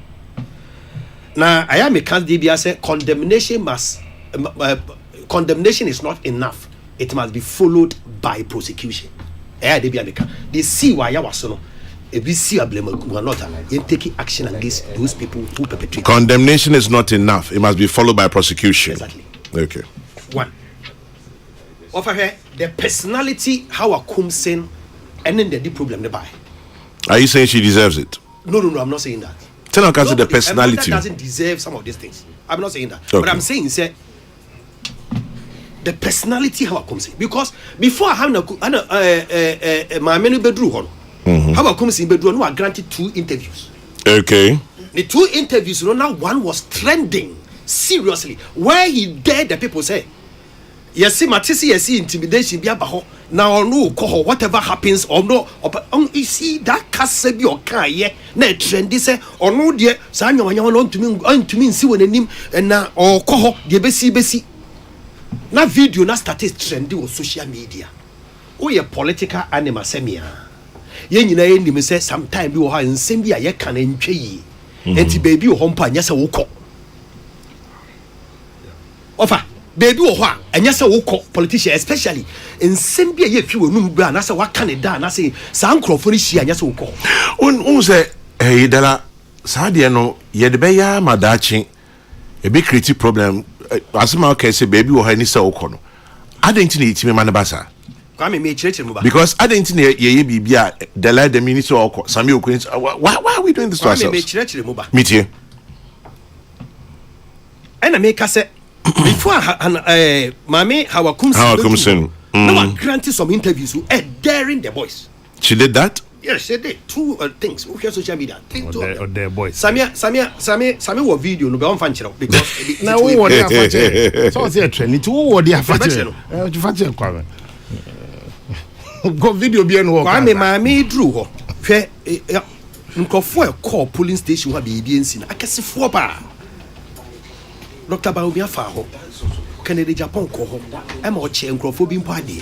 na I am a candidate say condemnation is not enough, it must be followed by prosecution. They see why you was so if we see Ablekuma North and taking action against those people who perpetrate. Condemnation is not enough, it must be followed by prosecution. Exactly. Okay. One. Offer her the personality how a Kumsen and then the problem they buy. Are you saying she deserves it? No, I'm not saying that. Tell her the personality doesn't deserve some of these things. I'm not saying that. Okay. But I'm saying say the personality how a Kumsen, because before I have my many bedroom how a Kumsen bedroom no are granted 2 interviews. Okay. The 2 interviews, now one was trending seriously where he dared the people say yes see matisi yes see intimidation be abaho now no ko whatever happens or no you see that case be o kan ye na trendy say or no de sa anyo no ntumi nsi wonanim na o ko de besi na video na started trendy on social media. O ye political animal semia ye nyina ye nim say sometime bi wo ha nsem bi a ye kan ntwe yi enti baby o ho mpa nya se wo ko offer baby wo ho a enya se wo kɔ politician especially nsɛm bi a yɛ fi wo num bra na sɛ waka ne da na sɛ saa nkrɔfo no hia enya se wo kɔ un sɛ dala saa deɛ no yɛde bɛyɛ amadaakye ebi create problem asema okay say baby wo ha ni sɛ wo kɔ no adɛnti na yɛtimi ma ne basa kwame me kyerɛkyerɛ mu ba because adɛnti na yɛyɛ bibia dala the minister wo kɔ Sami Okun why are we doing this to ourselves me kyerɛkyerɛ mu ba metie ɛna me ka sɛ before mami Hawakumsin no one granted some interviews daring the boys. She did that? Yes, she did. Two things. Who hear social media? The boys. Samia what video no be on fan channel because now who what they are so say trend to who what they are fan kwame go video bi no kwame mami drew ho hwɛ nkɔfo a call polling station wa be bi ensi na akɛsefo ba Dr. Baobia fa ho Kennedy Japan ko ho am o che nkrofo bi mpo ade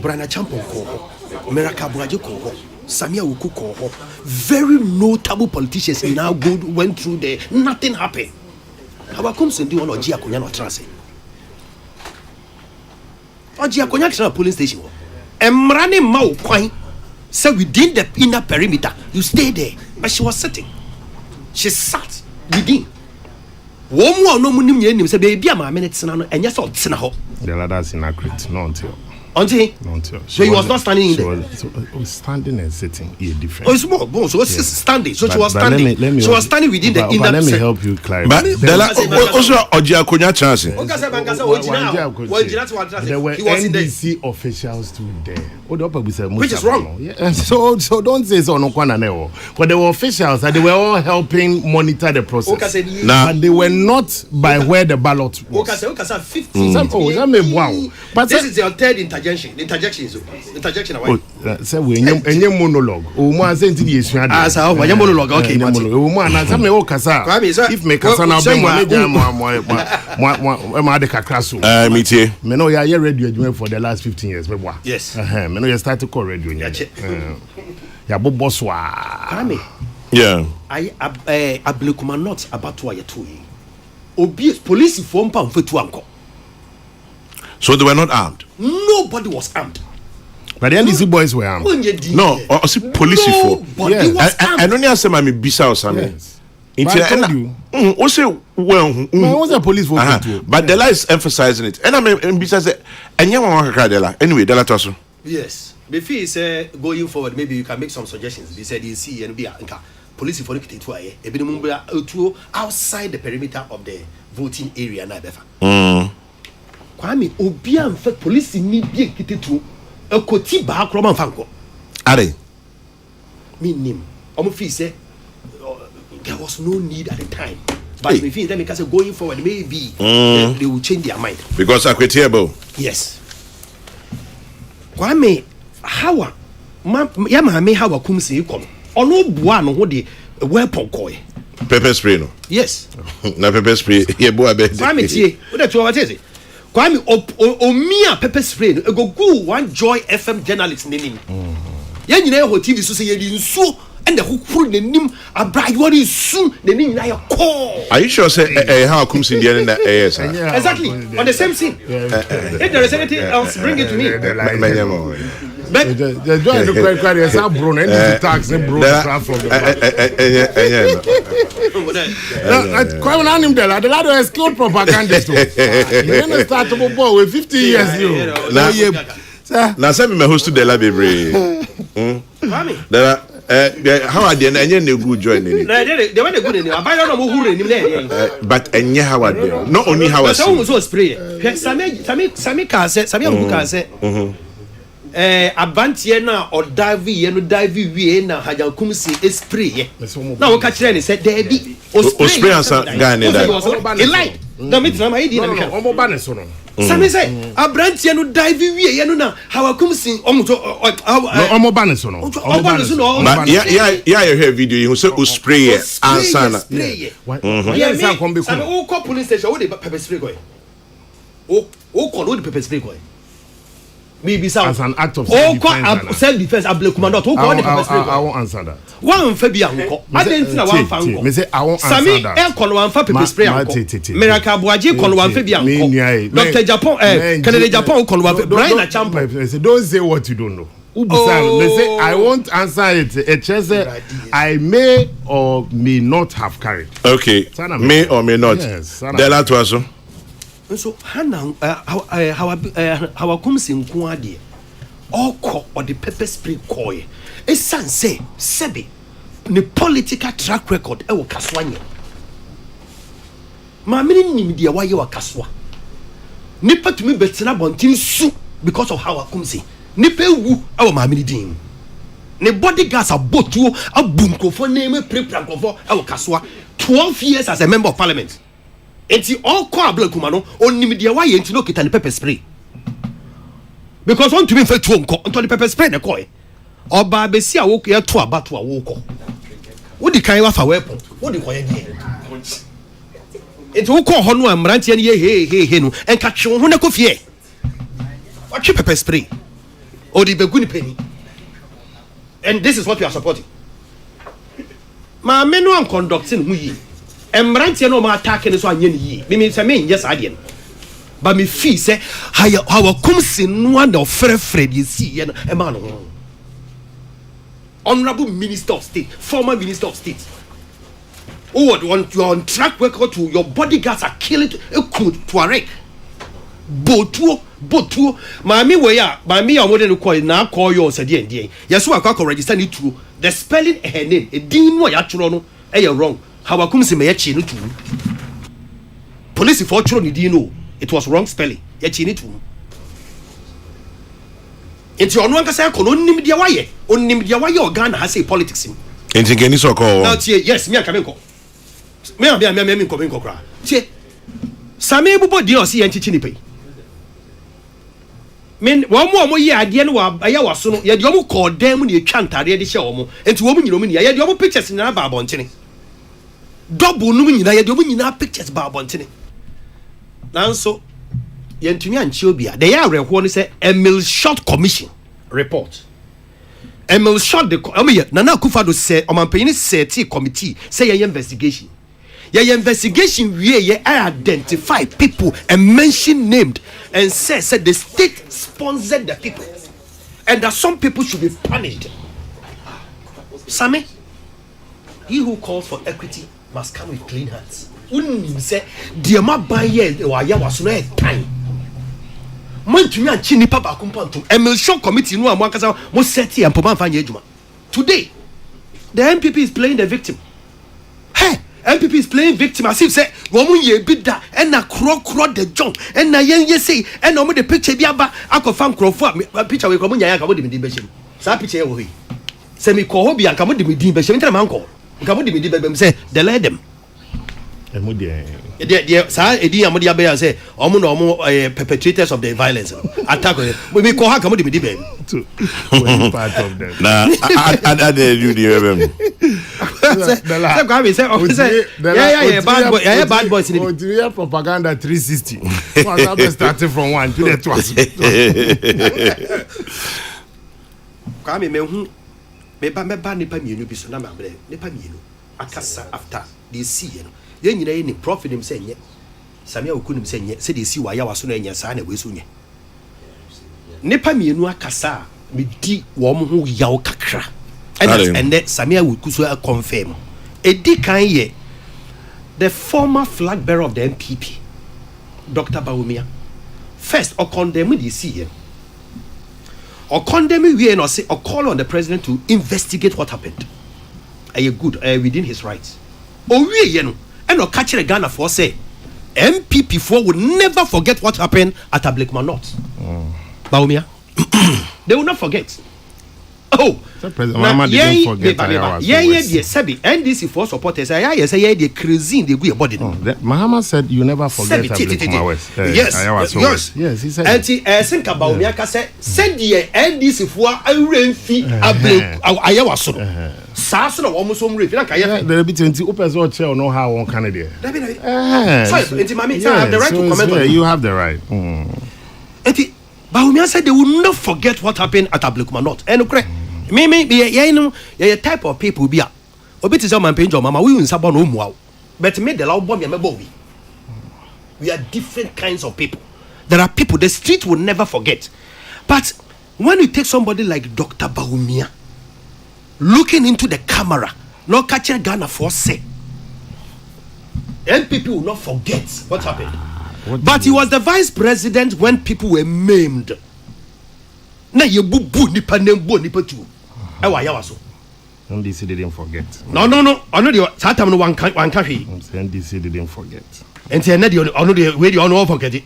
Brana Champon ko ho Miracle Buraje ko ho Samia Wuku ko ho very notable politicians now went through there nothing happened Hawakumsin di one oji akonya no trance oji akonya tra police station emrane ma wo kwan say within the inner perimeter you stay there but she was sitting she sat within Womu no munim ye nim se baby ama me tena no enya se otena ho the ladders in accurate no until so he was not standing in there she was standing and sitting here different oh it's more bon so yes. Standing so she was standing she was standing within the inner let me help you clarify but also oji akonya chance there were NDC officials too there which is wrong yeah. so don't say so no kwana newo but there were officials and they were all helping monitor the process and they were not by where the ballot was 50 but this is your third interjection away say we enye monologue o mo say nti dey sua dey so we monologue okay but o mo na say me o kasa if me kasa na be mo de kakra so me tie me no ya radio adwuma for the last 15 years me boa yes me no ya start to call radio nya ya bobo so Kami yeah I Ablekuma North about to aye to obi police for mpa mfetu anko. So they were not armed? Nobody was armed. But the NDC boys were armed. No, or police for. Yes. I don't know say me bisa or something. But I told you. Also well, was a police for but the law is emphasizing it. And I mean bisa say enya wan kakra dela. Anyway, dela to so. Yes. Before he say going forward maybe you can make some suggestions. He said you see and be anka police for it to aye. Ebi no mbra to outside the perimeter of the voting area na befa. Kwame obi amfa police ni bi ekitetu ekoti ba akroma mfanko are minim omo fi say there was no need at the time but me feel them because going forward maybe they will change their mind because equitable yes Kwame hawa ya maame hawa kumsi kom ono bua no ho de weapon koy pepper spray no yes na pepper spray ye bua be Kwame tie wo de to what is it Kwame omia pepper spray no go one Joy FM journalist nenim ya nyina ho TV so say ye nsuo and the hukuru nenim abrai what is soon the nin na call. Are you sure say how comes in the end yes exactly on the same scene if there is anything else bring it to me but the joy the cry is how bro and the tax and bro from come on him there the lad is skilled propagandist you gonna start to boy with 50 years now say me host to the lab there how are they any good join any they were good in I don't know who in but any how are they not only how I so spray Sami ka say Sami Abuka say abantie na or dive wie na hajakum si spray na wo ka kire ni say there be o spray ansa Ghana that he lied na me tena my idea na omo ba ne so no Sami say abantie no dive wie no na hawakum si omo to omo ba ne so no but yeah you hear video you say o spray ansa na yeah say come be Sami o call police station wo dey pepper spray go o call o dey pepper spray go maybe as an act of self-defense. Self-defense. Ablekuma North. I won't answer that. One Fabia unko. I didn't know one fan. Me say I won't answer that. Sami kono wan fa pepper spray unko. Miracle Boaji kono wan Fabia unko. Dr. Japan Canada Japan kono wan Brian Champo. Don't say what you don't know. They say I won't answer it. It says I may or may not have carried. Okay. May or may not. Yes. Dela to us. So Hana how come sin kuade. Oko or the pepper spray koy. E san say sebi ne political track record e wo kaswanye. Ma mini nim dia waye wa kaswa. Nipa tumi betina bontin su because of how akum say. Nipa wu awo ma mini din. Ne bodyguards abotuo abunkrofo name prepare nkofo e wo kaswa 12 years as a member of parliament. Enti oko Ablekuma no onim dia waye enti no kita ne pepper spray. Because on to me fet wonko onto the pepper spray ne koy. Oba besi a wo ya to abato a wo ko. Wo di kan wa fa weapon. Wo di koy die. Enti wo ko ho no amrantie ne he no enka twe ho na kofie. What pepper spray? Or the beguni penny. And this is what we are supporting. Ma me no am conducting hu yi. Emrantie no ma attack ne so anye ne yi. Me say me yes adien. But me feel say how come sin one of Fred you see a man. Honorable Minister of State, former Minister of State. Oh, you're on track record to your bodyguards are killing a could Tuareg. Botuo. Mami where Mami I wouldn't call now call you said the yes, I can register it through the spelling her name. A dean what actually you're wrong. How come see me chin to police fortune didn't it was wrong spelling. Yet you need to. It's your one say only dia waye. Only dia waye organ has a politics in. Enti geni so call. Now yes, me come ko. Me come ko kra. Tie. Same bubo di o si enchichi ni pe. Men wo mo ye ade no wa aya waso no ye de o call dem na etwa ntare de hye wo mo. Enti wo mo nyiro mo ni ye de o pictures na ba abontene. Double no mo nyina ye de o nyina pictures ba abontene. Nanso yentumi anchi obia the year reho ni say Emil Short Commission report Emil Short the Nana Akufo-Addo say omanpanyin set committee say ye investigation we identify people and mention named and say the state sponsored the people and that some people should be punished. Same, he who calls for equity must come with clean hands. Unim say the ma ban ye wa ya waso na time man tumi anchi nipa ba kumpantum Emil Short committee no am akasa mo set e empoma fa nya adwuma. Today the MPP is playing the victim. Hey, MPP is playing victim as if say wo mo ye bi da e na krokro the john e na yen ye say e na mo the picture bi aba akofa nkrofo picture we ko mo nya ya ka mo de medin be shem sa picture ye wo hi se mi ko ho bi anka mo de medin be shem ntra man ko nka mo de medin be bem say the let them Sir, Eddie Amodi Abeya say, perpetrators of the violence. Attack we call her come to be part of them. Nah, I do the bad boys in the propaganda 360. Starting from 1 to the 2. Come me who me ba nipa mienu bi so na mabre nipa mienu akasa after they see you. Yen nyina ye ni prophet him say nye Samia okunim say nye say dey si wa ya waso na nya saa na we so nye nipa mienu akasa me di wo mo ho yaw kakra and Samia wokuso confirm edi kan ye the former flag bearer of the MPP Dr. Bawumia first or condemn the see or condemn we no say or call on the president to investigate what happened. Are you good within his rights or we ye no and no catch the Ghana for say MPP4 will never forget what happened at Ablekuma North. Bawumia, they will not forget. Oh, President didn't forget. Sebi NDC4 supporters. I say the crazy they go body. Mahama said you never forget Ablekuma West. Yes, he said. And I think about Bawumia said the NDC4 I renfi Ayawa so. Saso na womo so mre fina kaya there be 20 opens or chair no how one candidate. So enti mami I have the right to comment on. You have the right. Enti Bahumia said they will not forget what happened at Ablekuma North. And you type of people be a bit is a man pain mama we in Sabon Umuao. But me the loud bomb we are different kinds of people. There are people the street will never forget. But when you take somebody like Dr. Bahumia looking into the camera, not catching Ghana for say, NPP will not forget what happened. But he was the vice president when people were maimed. Na ye bubu nipa nembo nipa tu. Ewa yawaso. NDC didn't forget. No. I know the Satam no one country. NDC didn't forget. And say na the ono the way the ono forget it.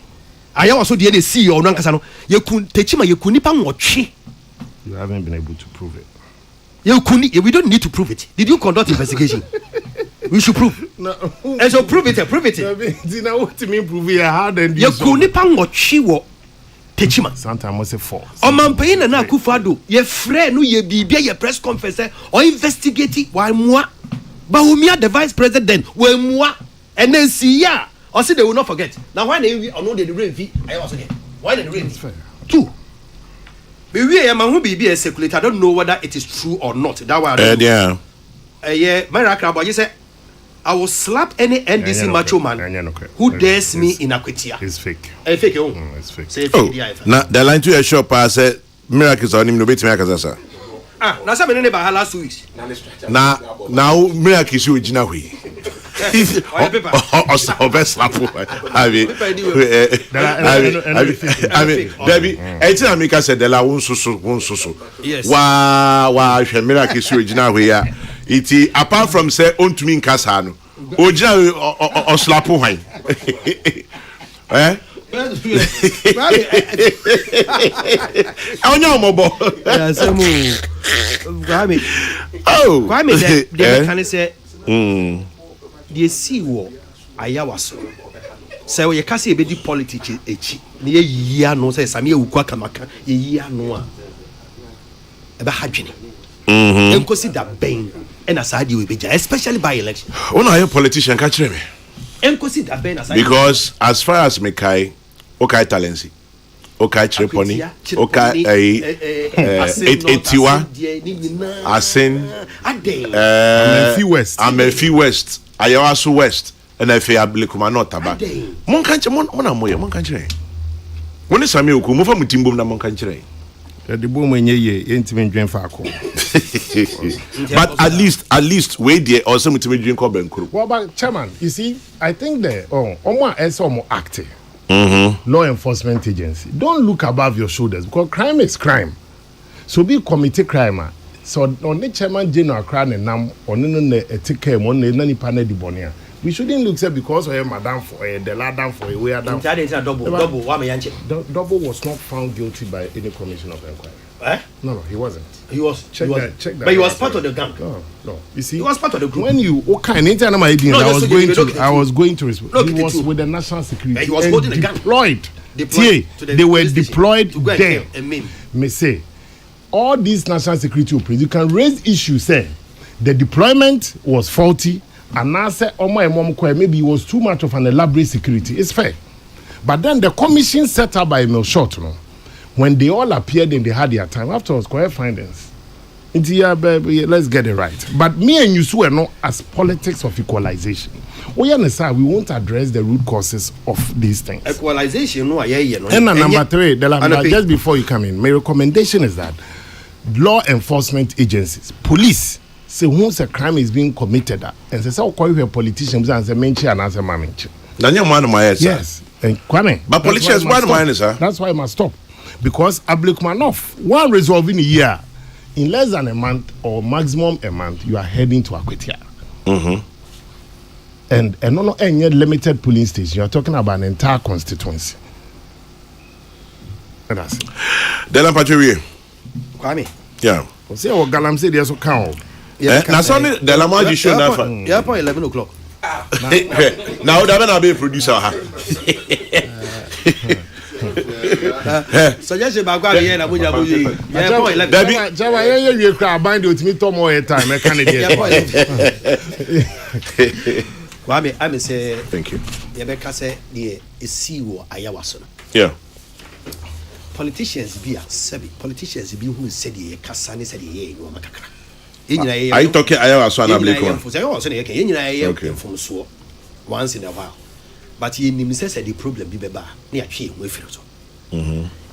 Ayawaso the CEO no nkasa no. Ye kun techima ye kun nipa nwotwe. You haven't been able to prove it. We don't need to prove it. Did you conduct investigation? We should prove. No. And so prove it. Now what do you mean prove it? How then? You couldn't pang what she was. Techima. Sometimes I say four. O mampayin na Akufo-Addo. Ye frɛ no ye bibia ye press conference or investigate it. Why moi? Bahumia the vice president. Why moi? And then see ya. Or say they will not forget. Now why they or no they rain I was again. Why they rain? Two. We who be a circulator. I don't know whether it is true or not. That one. Yeah. My rakrabo, you say I will slap any NDC macho man who dares me in Akwetia. It's fake. It's fake. It's fake. Say fake. Now the line to your shop I said miracles on him no bit me akasa. Now some nene ba last week. Now miracles you gina hui. O best slap. I mean, Debbie, etina America said the la wonsusu. Yes. Wa miracles you gina hui ya. Iti apart from say ontumi nkasa no. Ogina o slap hwan. Eh? Onya omobo. Yeah, semu. Kwame. Oh. Kwame they can say the see wo ayawaso. Say we kase be di politics echi. Na ye yia no say same ewuku akamaka. Ye yia no a. Ebe hadwene. Enkosi da ben and asadi we beja, especially by election. One are you politician catch me. Enkosi da ben asadi. Because as far as Mekai, okay talency. Okay Chireponi, okay Etiwa, Asin, Amelfi West, Ayawasu West, and I feel Ablekuma North. Mon country, mon country. When is Samuel Kumufa Mutimbo na mon country? The boom when ye ain't even drink Fako. But at least wait there or some to drink Cobenku. What about Chairman? You see, I think the more active. Law enforcement agency. Don't look above your shoulders because crime is crime. So be committed crime. So on the chairman general crime and now on the take care on the panel de bonia. We shouldn't look say because of madam for the ladder for a way down. Double was not found guilty by any commission of inquiry. Eh? No, he wasn't. He was. Check that. But he was part of the gang. No. You see, he was part of the group. When you anytime I was going to respond. He was with the national security. He was holding the gang. Deployed. They were deployed there. Me say, all these national security operators, you can raise issues. Say the deployment was faulty, and now say, maybe it was too much of an elaborate security. It's fair, but then the commission set up by Emil Short, when they all appeared and they had their time, afterwards, correct findings. Let's get it right. But me and you were not as politics of equalization. We understand we won't address the root causes of these things. Equalization, no, And number three, just before you come in, my recommendation is that law enforcement agencies, police, say once a crime is being committed, and say, so call you politicians and say, mention and answer my mention. Yes, and Kwame. But politicians, why do I sir? That's why I must stop. Because Ablekuma North, one resolving a year, in less than a month or maximum a month, you are heading to Akwetia. And not any limited polling station. You are talking about an entire constituency. And that's it. Delam Patrick. Kwame. Yeah. See what Galam said there's a cow. Now, Sunday, the Lamaji show that. Yeah, 11 o'clock. Now, that will be a producer. So just about here na buja Java you cry bind with me to more time I can't Kwame I say thank you. Yebeka say the see wo ayawaso. Yeah. politicians be politicians be who said ye kasane said ye no makakra. Are you talking Ayawa so Ablekuma? Okay. From so once in a while. But ye nim say the problem be beba na yahwe we firi so.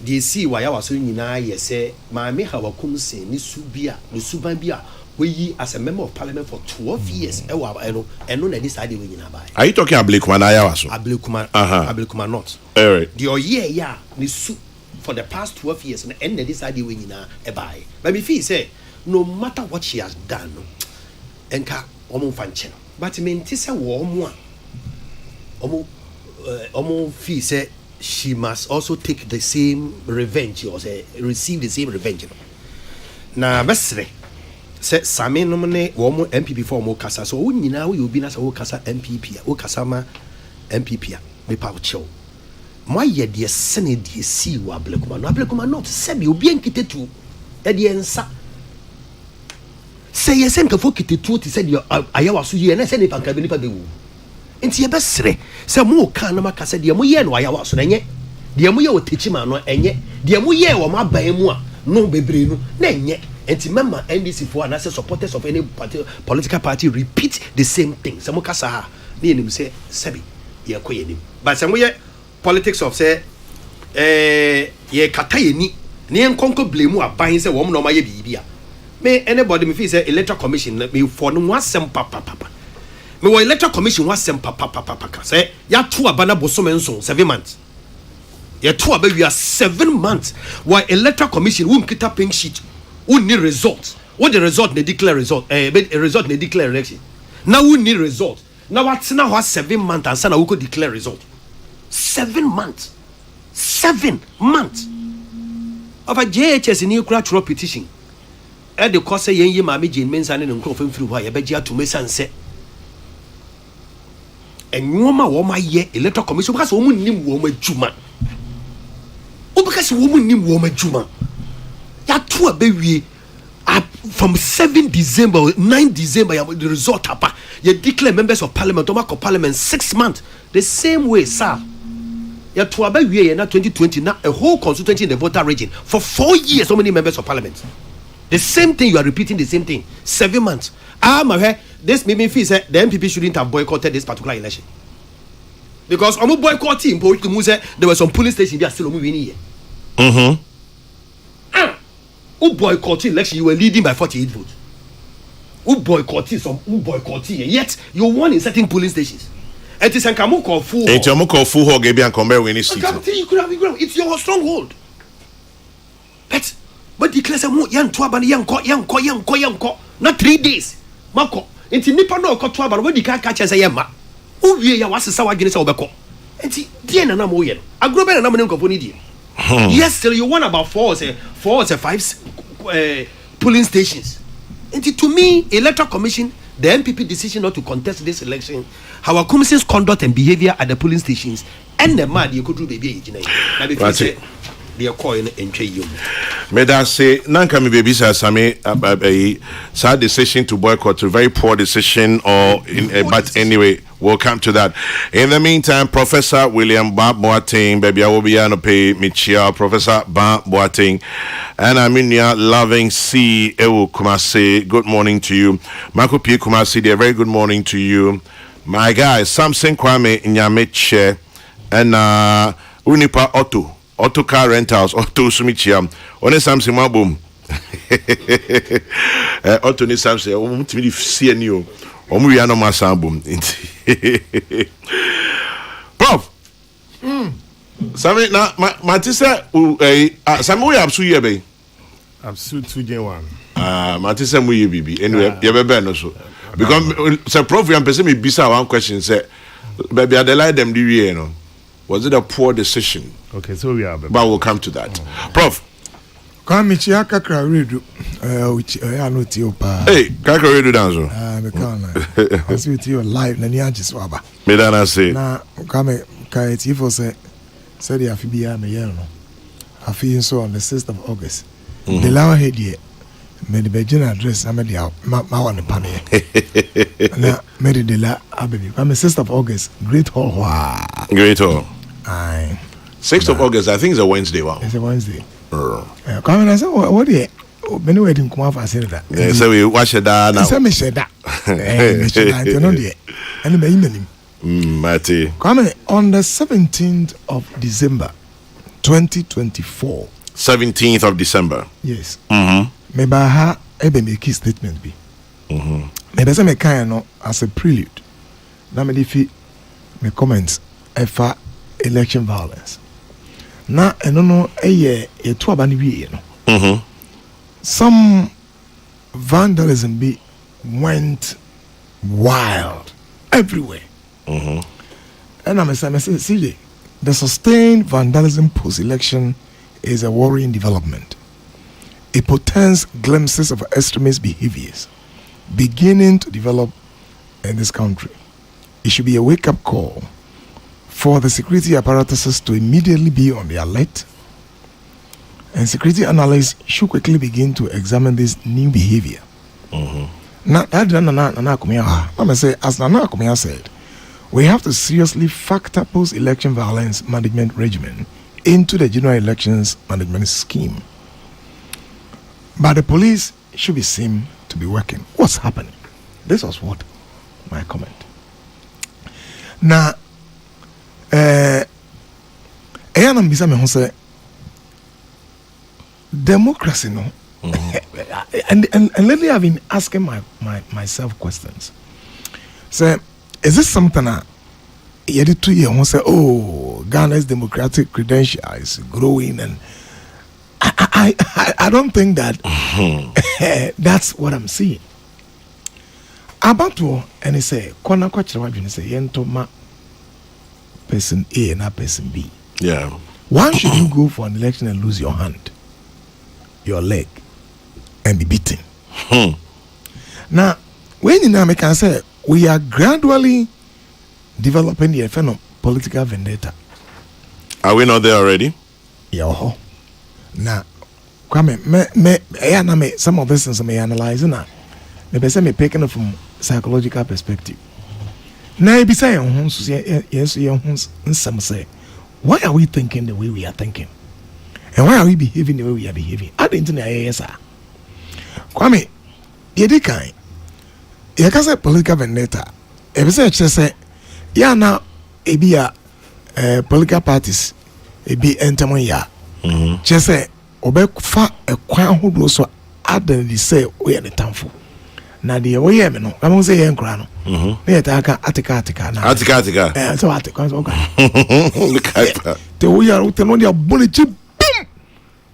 They see why I was so nyina ye say ma me ha wakum se ni subia ni suban bia we yi as a member of parliament for 12 years e wa eno na this side we nyina bai. Are you talking Ablekuma na Ayawa so? Ablekuma North. All right. The year ya ni su for the past 12 years na end this side we nyina e bai. But me feel say no matter what she has done enka omo fanche but me nti say wo omo a omo feel say she must also take the same revenge or say receive the same revenge. Na besre say same no ne wo mo MPP for mo kasa so wo nyina wo obi na say wo kasa MPP wo kasa ma MPP me pa cho mo ye de sene de si wo Ablekuma not se bi obi enkitetu e de ensa say yes enka fokitetu ti say de ayawa so ye na say ne panka bi ni pa be wu nti ye besre say mo ka na maka say de mo ye no ayawa so na nye de mo ye o techima no enye de mo ye wo maban mu a no bebre no na enye nti member NDC for and as supporters of any political party repeat the same thing say mo kasa ha na ye nim say sebi ye koye nim but say mo ye politics of say ye kata ye ni enkonko blame aban say wo mo no ma ye bibia me anybody me feel say electoral commission me for no asem papa me wo electoral commission wasem papa say ya to abana bosom enso 7 months ya to aba we are 7 months why electoral commission won kita pink sheet won need result what the result they declare result result they declare election now we need result now what now was 7 months and sana we could declare result 7 months of a JHS in Electoral petition e de kose yen yi maame Jane Mensa ne nkrofo mfiri ho ya begia to mesan se enwoma wo ma ye electoral commission because wo mu nim wo ma djuma o because wo mu nim wo ma djuma ya to abewie from 7 December 9 December ya the result apa you declare members of parliament o mako parliament 6 months the same way sir ya to abewie na 2020 na a whole constituency in the voter region for 4 years so many members of parliament. The same thing, you are repeating the same thing. 7 months. This made me feel that the MPP shouldn't have boycotted this particular election. Because I'm boycotting, there were some polling stations that are still winning here. Who boycotted election? You were leading by 48 votes. Who boycotted? Yet you won in certain polling stations. It is a Kamuko full. It's your Muko full hog and compare winning seats. It's your stronghold. But declare say mo yan to aban yan ko not 3 days mako enti nipa no ko to aban we di ka catch say yema o wie ya wasesa wadwene say obeko enti die na mo ye no agro be na mo ne nkofo ni die yes still you won about 4 or 5 polling stations enti to me electoral commission the MPP decision not to contest this election our commission's conduct and behavior at the polling stations and the mad you could do baby na be say they are calling entry you. May I say, Nanka mi baby sa sami a sad decision to boycott, a very poor decision, but anyway, we'll come to that. In the meantime, Professor William Ba Boateng, baby, I will be able to pay Michia, Professor Ba Boateng, and I'm in here loving C. Ewu Kumasi. Good morning to you, Marco P. Kumasi. Dear, very good morning to you, my guy. Samson Kwame Nyameche and Unipa Auto car rentals, Auto Sumichiam, on a Samson Mabum. Auto ni Samson, to be CNU, or Muriano Masambum. Prof. Sammy, now, Matissa, Samuel Absu Yabe. Absu 2J1. Matissa Muyi Bibi, anyway, Yabe no so. Because, Sir Prof, I'm person me bisa one question, say, baby, I delight them, do you know? Was it a poor decision? Okay, so we are. But we'll come to that. Prof. Come here, Kakra redo. I know Tiopa. Hey, Kakra redo danzo. I see you live. Nani aji swaba. Me dana say. Na come kai tifo say the afibia me yellow. I feel so on the 6th of August. The law head here. Me the Beijing address. I'm the ma one the pan here. Na me the la ababy. Come 6th of August. Great Hall. Great Hall. Aye. 6th of August, I think it's a Wednesday. Wow. It's a Wednesday. Come and say, what do you? Many wedding come out for say that. So we watch it now. Say me say that. You know the. And me imagine. Mate. Come on the 17th of December, 2024. 17th of December. Yes. Maybe I have a make a statement be. Maybe say me kind no as a prelude. Now me defeat me comments for election violence. Now I don't know a two abani we no. Some vandalism went wild everywhere. And I'm saying, CJ, the sustained vandalism post-election is a worrying development. It portends glimpses of extremist behaviors beginning to develop in this country. It should be a wake-up call for the security apparatuses to immediately be on the alert, and security analysts should quickly begin to examine this new behavior. Now, as Nana Akumia said, we have to seriously factor post-election violence management regimen into the general elections management scheme. But the police should be seen to be working. What's happening? This was what my comment. Now, democracy, no. And lately I've been asking myself questions. So, is this something that you did 2 years and say, oh, Ghana's democratic credential is growing, and I don't think that that's what I'm seeing. About to and he say, Kona Kwachra, you say, Yento ma person A and not person B. Yeah. Why should you go for an election and lose your hand, your leg, and be beaten? Now, when you know, I can say we are gradually developing the effect of political vendetta. Are we not there already? Yeah. Now, come some of this things may analyze now. Maybe say me picking it from psychological perspective. Now, be saying, yes, some say, why are we thinking the way we are thinking? And why are we behaving the way we are behaving? I didn't know, yes, sir. Kwame, you did kind. You can say political vendetta. If you say, yeah, now, it be a political parties, it be entertainment, yeah. Just say, Obe fa a crown who blows so add say, we are the town for. Now, the way I'm no, I'm say, young crown. Near Attica, Attica. So Attica, okay. The way you are with the bullet chip.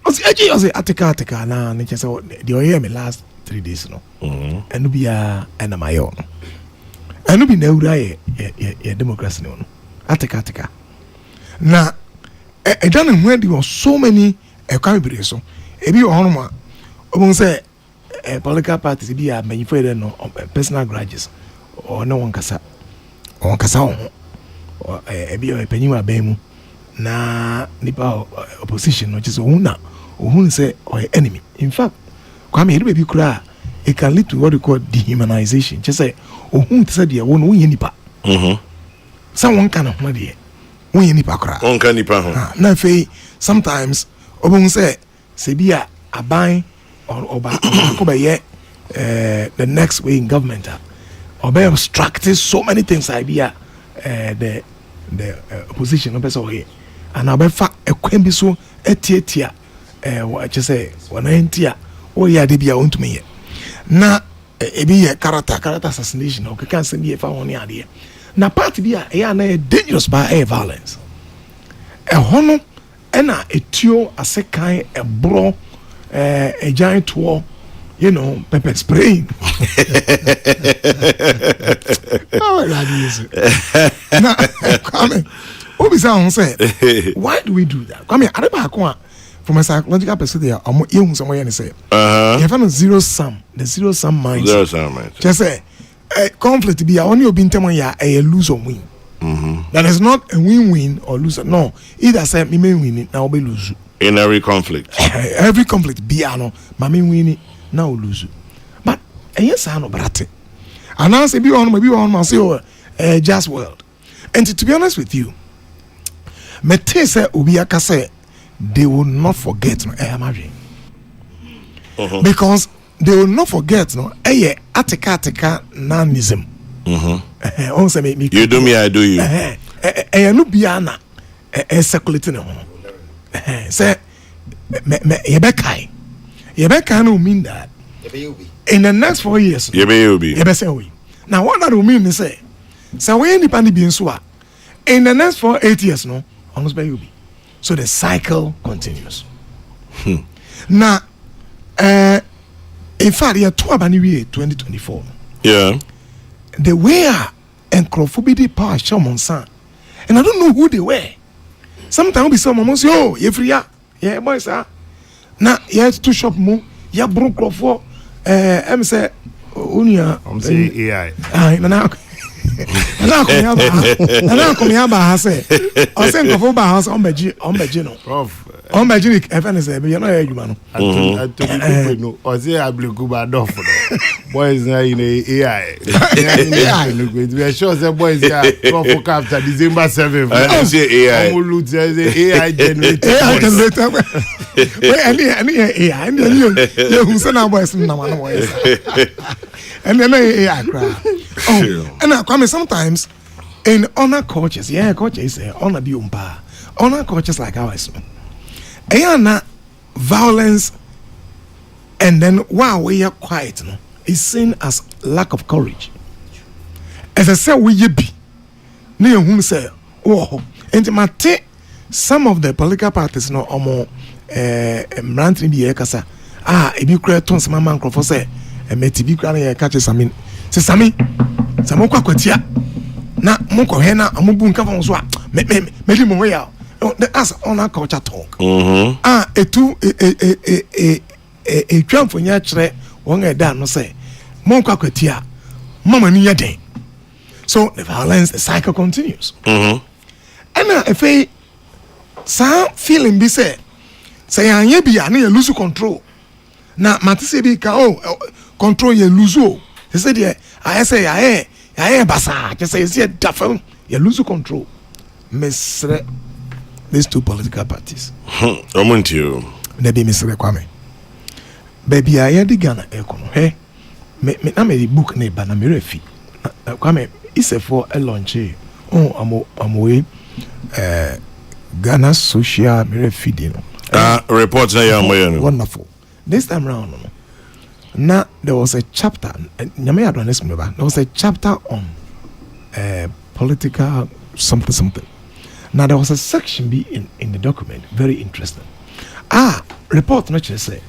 I say, Attica, now, and just the way me last 3 days, no. And be a and my own. And be no democracy, no. Attica. Now, I don't know where there were so many. So, if you are on one say political parties be a manufacturer no personal grudges or no one kasa or be a penny bemu na nipa opposition which is who say or enemy. In fact, come here baby cry, it can lead to what we call dehumanization. Just say who said you won't win nipa. Someone can of money win nipa cry. One can nipa. Now, sometimes say Sebia a buying or the next way in government or be obstructed so many things idea the opposition of person here and I be fact a quembi so etia what you say when I enter oh yeah they be on to me now it be a character assassination or can send me if I want idea now part be a dangerous by air violence a honor and a tuo a second a bro a giant war, you know, pepper spraying. Oh, that is now, come on. What is that say? Why do we do that? Come here, I don't from a psychological perspective, I'm young somewhere and say, you have a zero sum, the zero sum mindset. Zero sum mindset. Just say, conflict be only your bintam ya a lose or win. That is not a win-win or loser. No, either say me may win it now be lose. In every conflict. Every conflict be ano, mami win it now lose. But yes, I know brate. And now say be on my say just world. And to be honest with you, me te say obi aka say they will not forget no amadwen because they will not forget no ateka nanism on say me you do me I do you no bia na circulating no say me yebeka no mean that in the next 4 years yebe say we now what that will mean is say we independent be nso a in the next 8 years no almost be be so the cycle continues now in fact year 2024 the way and power show monsan and I don't know who they were sometimes be some say oh you free yeah boys na yeah to shop mu ya bro crofo em say unia I'm say AI na come ya ba ha say o say nkofo ba ha say on beji no prof on beji FN say be no ya adwuma no atobi no o say Ablekuma North no boys na in AI we sure say boys ya prof after December 7th I say AI loot say AI generator we any AI and you who say na boys na man boys and then AI cry and I come sometimes in honor cultures culture is honor be honor cultures like ours na violence and then while we are quiet no is seen as lack of courage as I say we be na whom say oh intimate some of the political parties no omo mrantri bi kasa ebi kura tons mama nkrofo say emeti bi kura na catch sami se sami kwa kwatia na monko he na amubu nka fon so a me di mo ya that's on our culture talk etu twamfonya kire won eda no say monko kwatia mama ni yeden so the violence the cycle continues and if I some feeling be say anye bi na you lose control na matise bi ka control you lose they say I say I basa just say see dafam you lose control mesre these two political parties omontio na be mesre kwame baby I dey Ghana ekono he me na me book na ba na me refi kwame is for a launch amo Ghana social media feeding reports na ya moyo wonderful this time round now there was a chapter there was a chapter on political something now there was a section be in the document very interesting report naturally say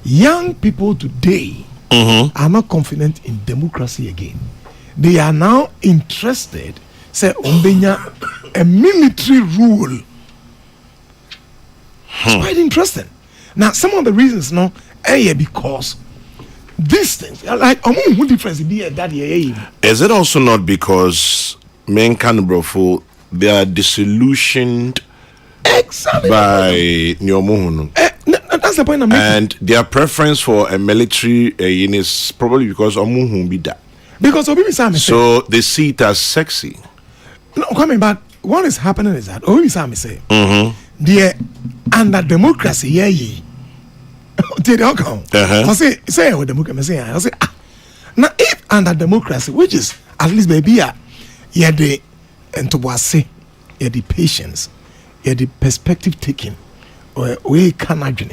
young people today are not confident in democracy again. They are now interested say ombenya a military rule. It's quite interesting. Now, some of the reasons, because these things, like, who difference be that is it also not because men can brofo they are disillusioned exactly by Nyomuhunu? That's the point I'm making. And their preference for a military is probably because Omuhun be that. Because so they see it as sexy. No, coming back. What is happening is that say the under democracy did they come? I say democracy. I say now if under democracy, which is at least maybe the enthusiasm, the patience, the perspective taking, or we can imagine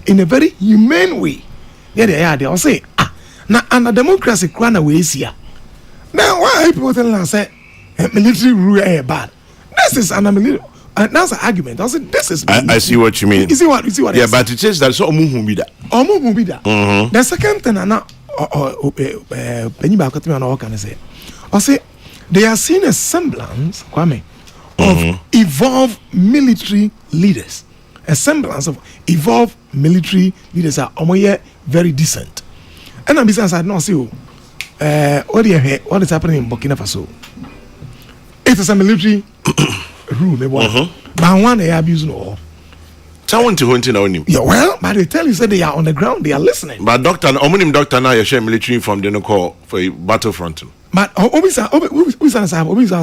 in a very humane way. They say now under democracy, crana way is here. Now why people telling us say military rule bad? This is an that's an argument. I said this is. I see what you mean. You see what? Yeah, but it says that so Omuhun be that. Omuhun be that. The second thing I now penny back at me on all can say. I say they are seeing a semblance, Kwame, of evolved military leaders. A semblance of evolved military leaders are very decent. And I'm besides I don't see what is happening in Burkina Faso. It is a military rule, but one they abuse no. Yeah, well, but they tell you say they are on the ground, they are listening. But doctor now you share military from the call for a battlefront. But obviously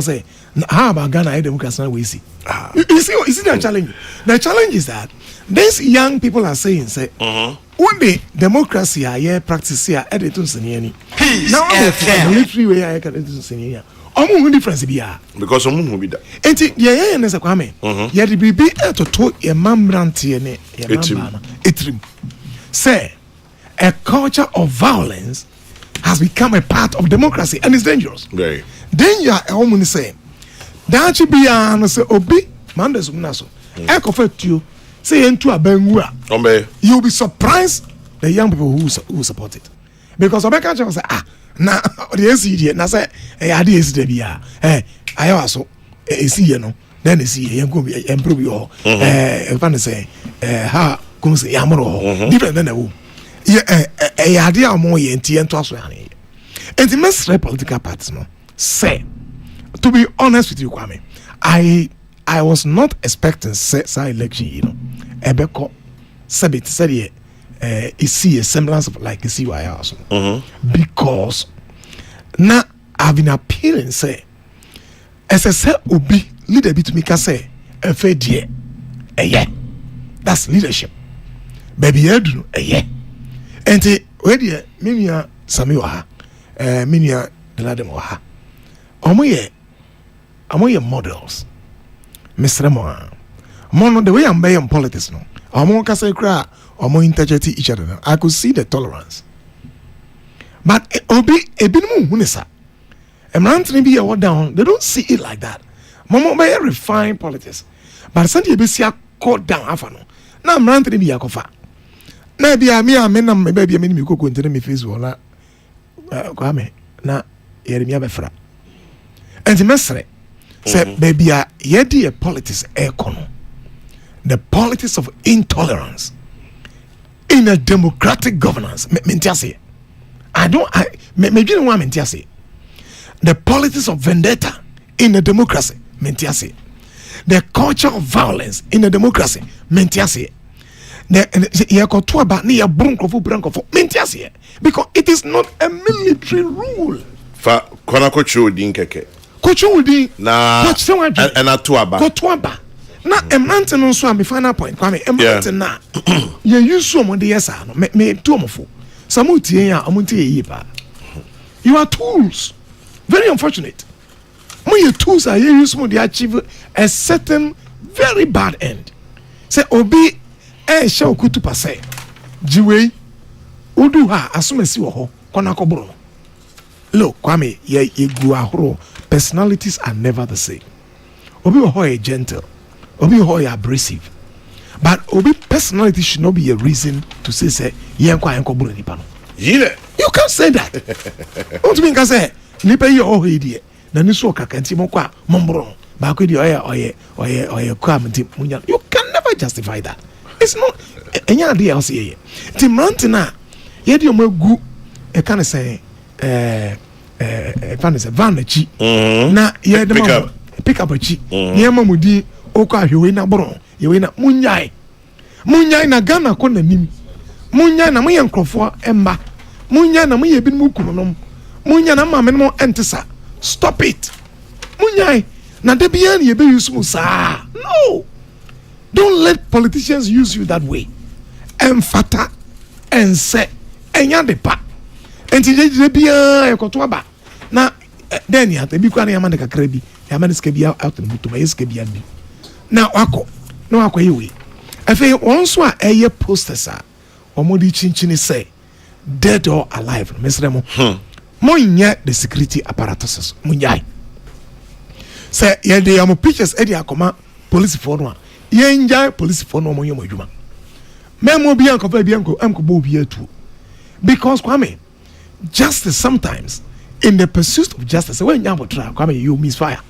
say how about Ghana democracy we see. You see the challenge. The challenge is that these young people are saying say one day democracy are practice here editun seniani. Now the military way I can editun seniani. Omo difference be because omo who be that. Enti ye nese kwame. Ye de bibi etoto ye mambrante ne ye mamba etrim. Say a culture of violence has become a part of democracy and it's dangerous. Very. Danger a woman say that should be an say obi mandas umnaso. Ekofet you say into a bengua. You'll be surprised the young people who support it. Because Obeka will say na the SCD na say ade SCD bia ayo aso see no then see yen go be improve your fan say ha come say yamro different than the ade amo ye nti ento aso yani enti mesre political parties no say to be honest with you Kwame I was not expecting say election ebeko sabit say see a semblance of like see why also because now I've been appealing say SSL obi leader bit me ka say efedie that's leadership baby edu enti we dey minia sami wa ha minia deladem wa ha omo ye models Mr. Mono the way I'm in politics no omo ka say kra omo interject each other. I could see the tolerance. But obi ebinumu hunesa. Emrantini be a down. They don't see it like that. Momo may refine politics. But Sandy Besia caught down afano. Now emrantini be a kofa. Na bia me amena me baby me mi koko ntene me face wala. Kwame na yeremia befra. Enti mesre say baby a yedi a politics econo. The politics of intolerance in a democratic governance. I don't the politics of vendetta in a democracy. The culture of violence in a democracy. Because it is not a military rule. Fa konakocho dinkeke. Kocho din na atuaba. Na emrante no so am final point Kwame emrante na ye use some de yesa no me to omfo samutie ya omuntie yi pa you are tools very unfortunate your tools are you use some to achieve a certain very bad end say obi sha okutu pase jiwe odu ha asomasi wo ho kona kobro no look Kwame ye gu ahoro personalities are never the same obi wo ho gentle Obi hoy abrasive, but Obi personality should not be a reason to say yenko buru nipa no. You can't say that. What do you mean can say nipa ye oh idie na ni so kakanti mo kwa mombro ba ko di oye kwa mti munya. You can never justify that. It's not enya ade else ye. Timrant na ye di omagu e kan say fan say van chi na ye de pick up chi ye mamudi Oka hiwe na boro yewe na munyai na Ghana ko na nim munyai na moye nkrofo emba munyai na moye bi mukunom munyai na mame no entesa stop it munyai na de bia na ye be use musa no don't let politicians use you that way emfata ense enya de pa enti je bia ekoto aba na then ya te bi kwa na yamane kakra bi yamane ska bia out no butuma yeska bia bi na wako yewe afi onso a eye posters a omodi chinchini say dead or alive mesre mo monya the security apparatuses munyai say ye dey am pictures e dey akoma police for no ye njai police for no mo yemo adwuma memo bi ankofa bi anko bo bi atu because Kwame justice sometimes in the pursuit of justice when you try Kwame you misfire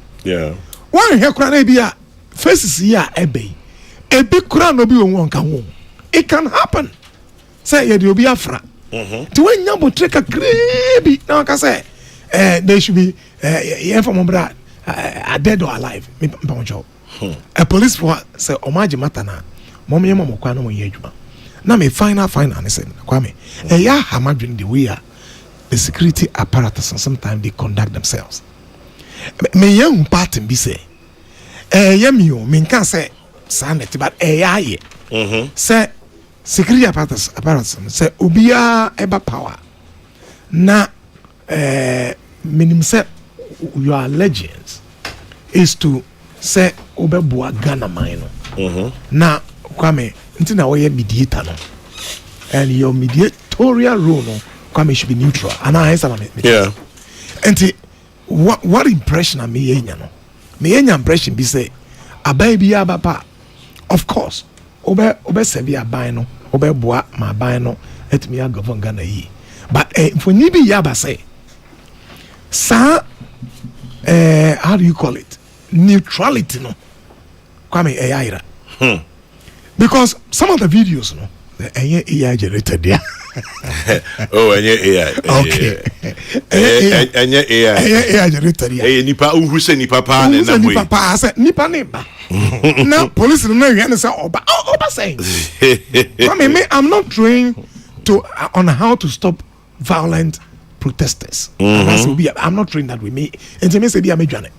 one here kura bi a faces here ebe kura no bi won kan wo it can happen say ye dey obi afra to when you try ka grebi na ka say they should be from brad dead or alive a police for say omaji mata na mom ye mom kwa no ye adwuma na me final ne say Kwame ya hamadwin the way the security apparatus and sometimes they conduct themselves me young part be say me can say sanity but ye say security apparatus say obia eba power na minimum say your allegiance is to say obeboa Ghana mine na Kwame ntina we mediator no and your mediatorial role no Kwame should be neutral and I answer me yeah and what impression am me yenya no me yenya impression be say abai bi abapa of course obe se bi abai no obeboa ma abai no etimi govern Ghana yi but for ni bi yaba say sa how do you call it neutrality no Kwame eyaira because some of the videos no AI generated there oh AI okay AI generated there nipa who say nipa pa na na nipa pa say nipa neba now police no know say oba saying Kwame I'm not trained to on how to stop violent protesters I'm not trained that way me and me say be amedwane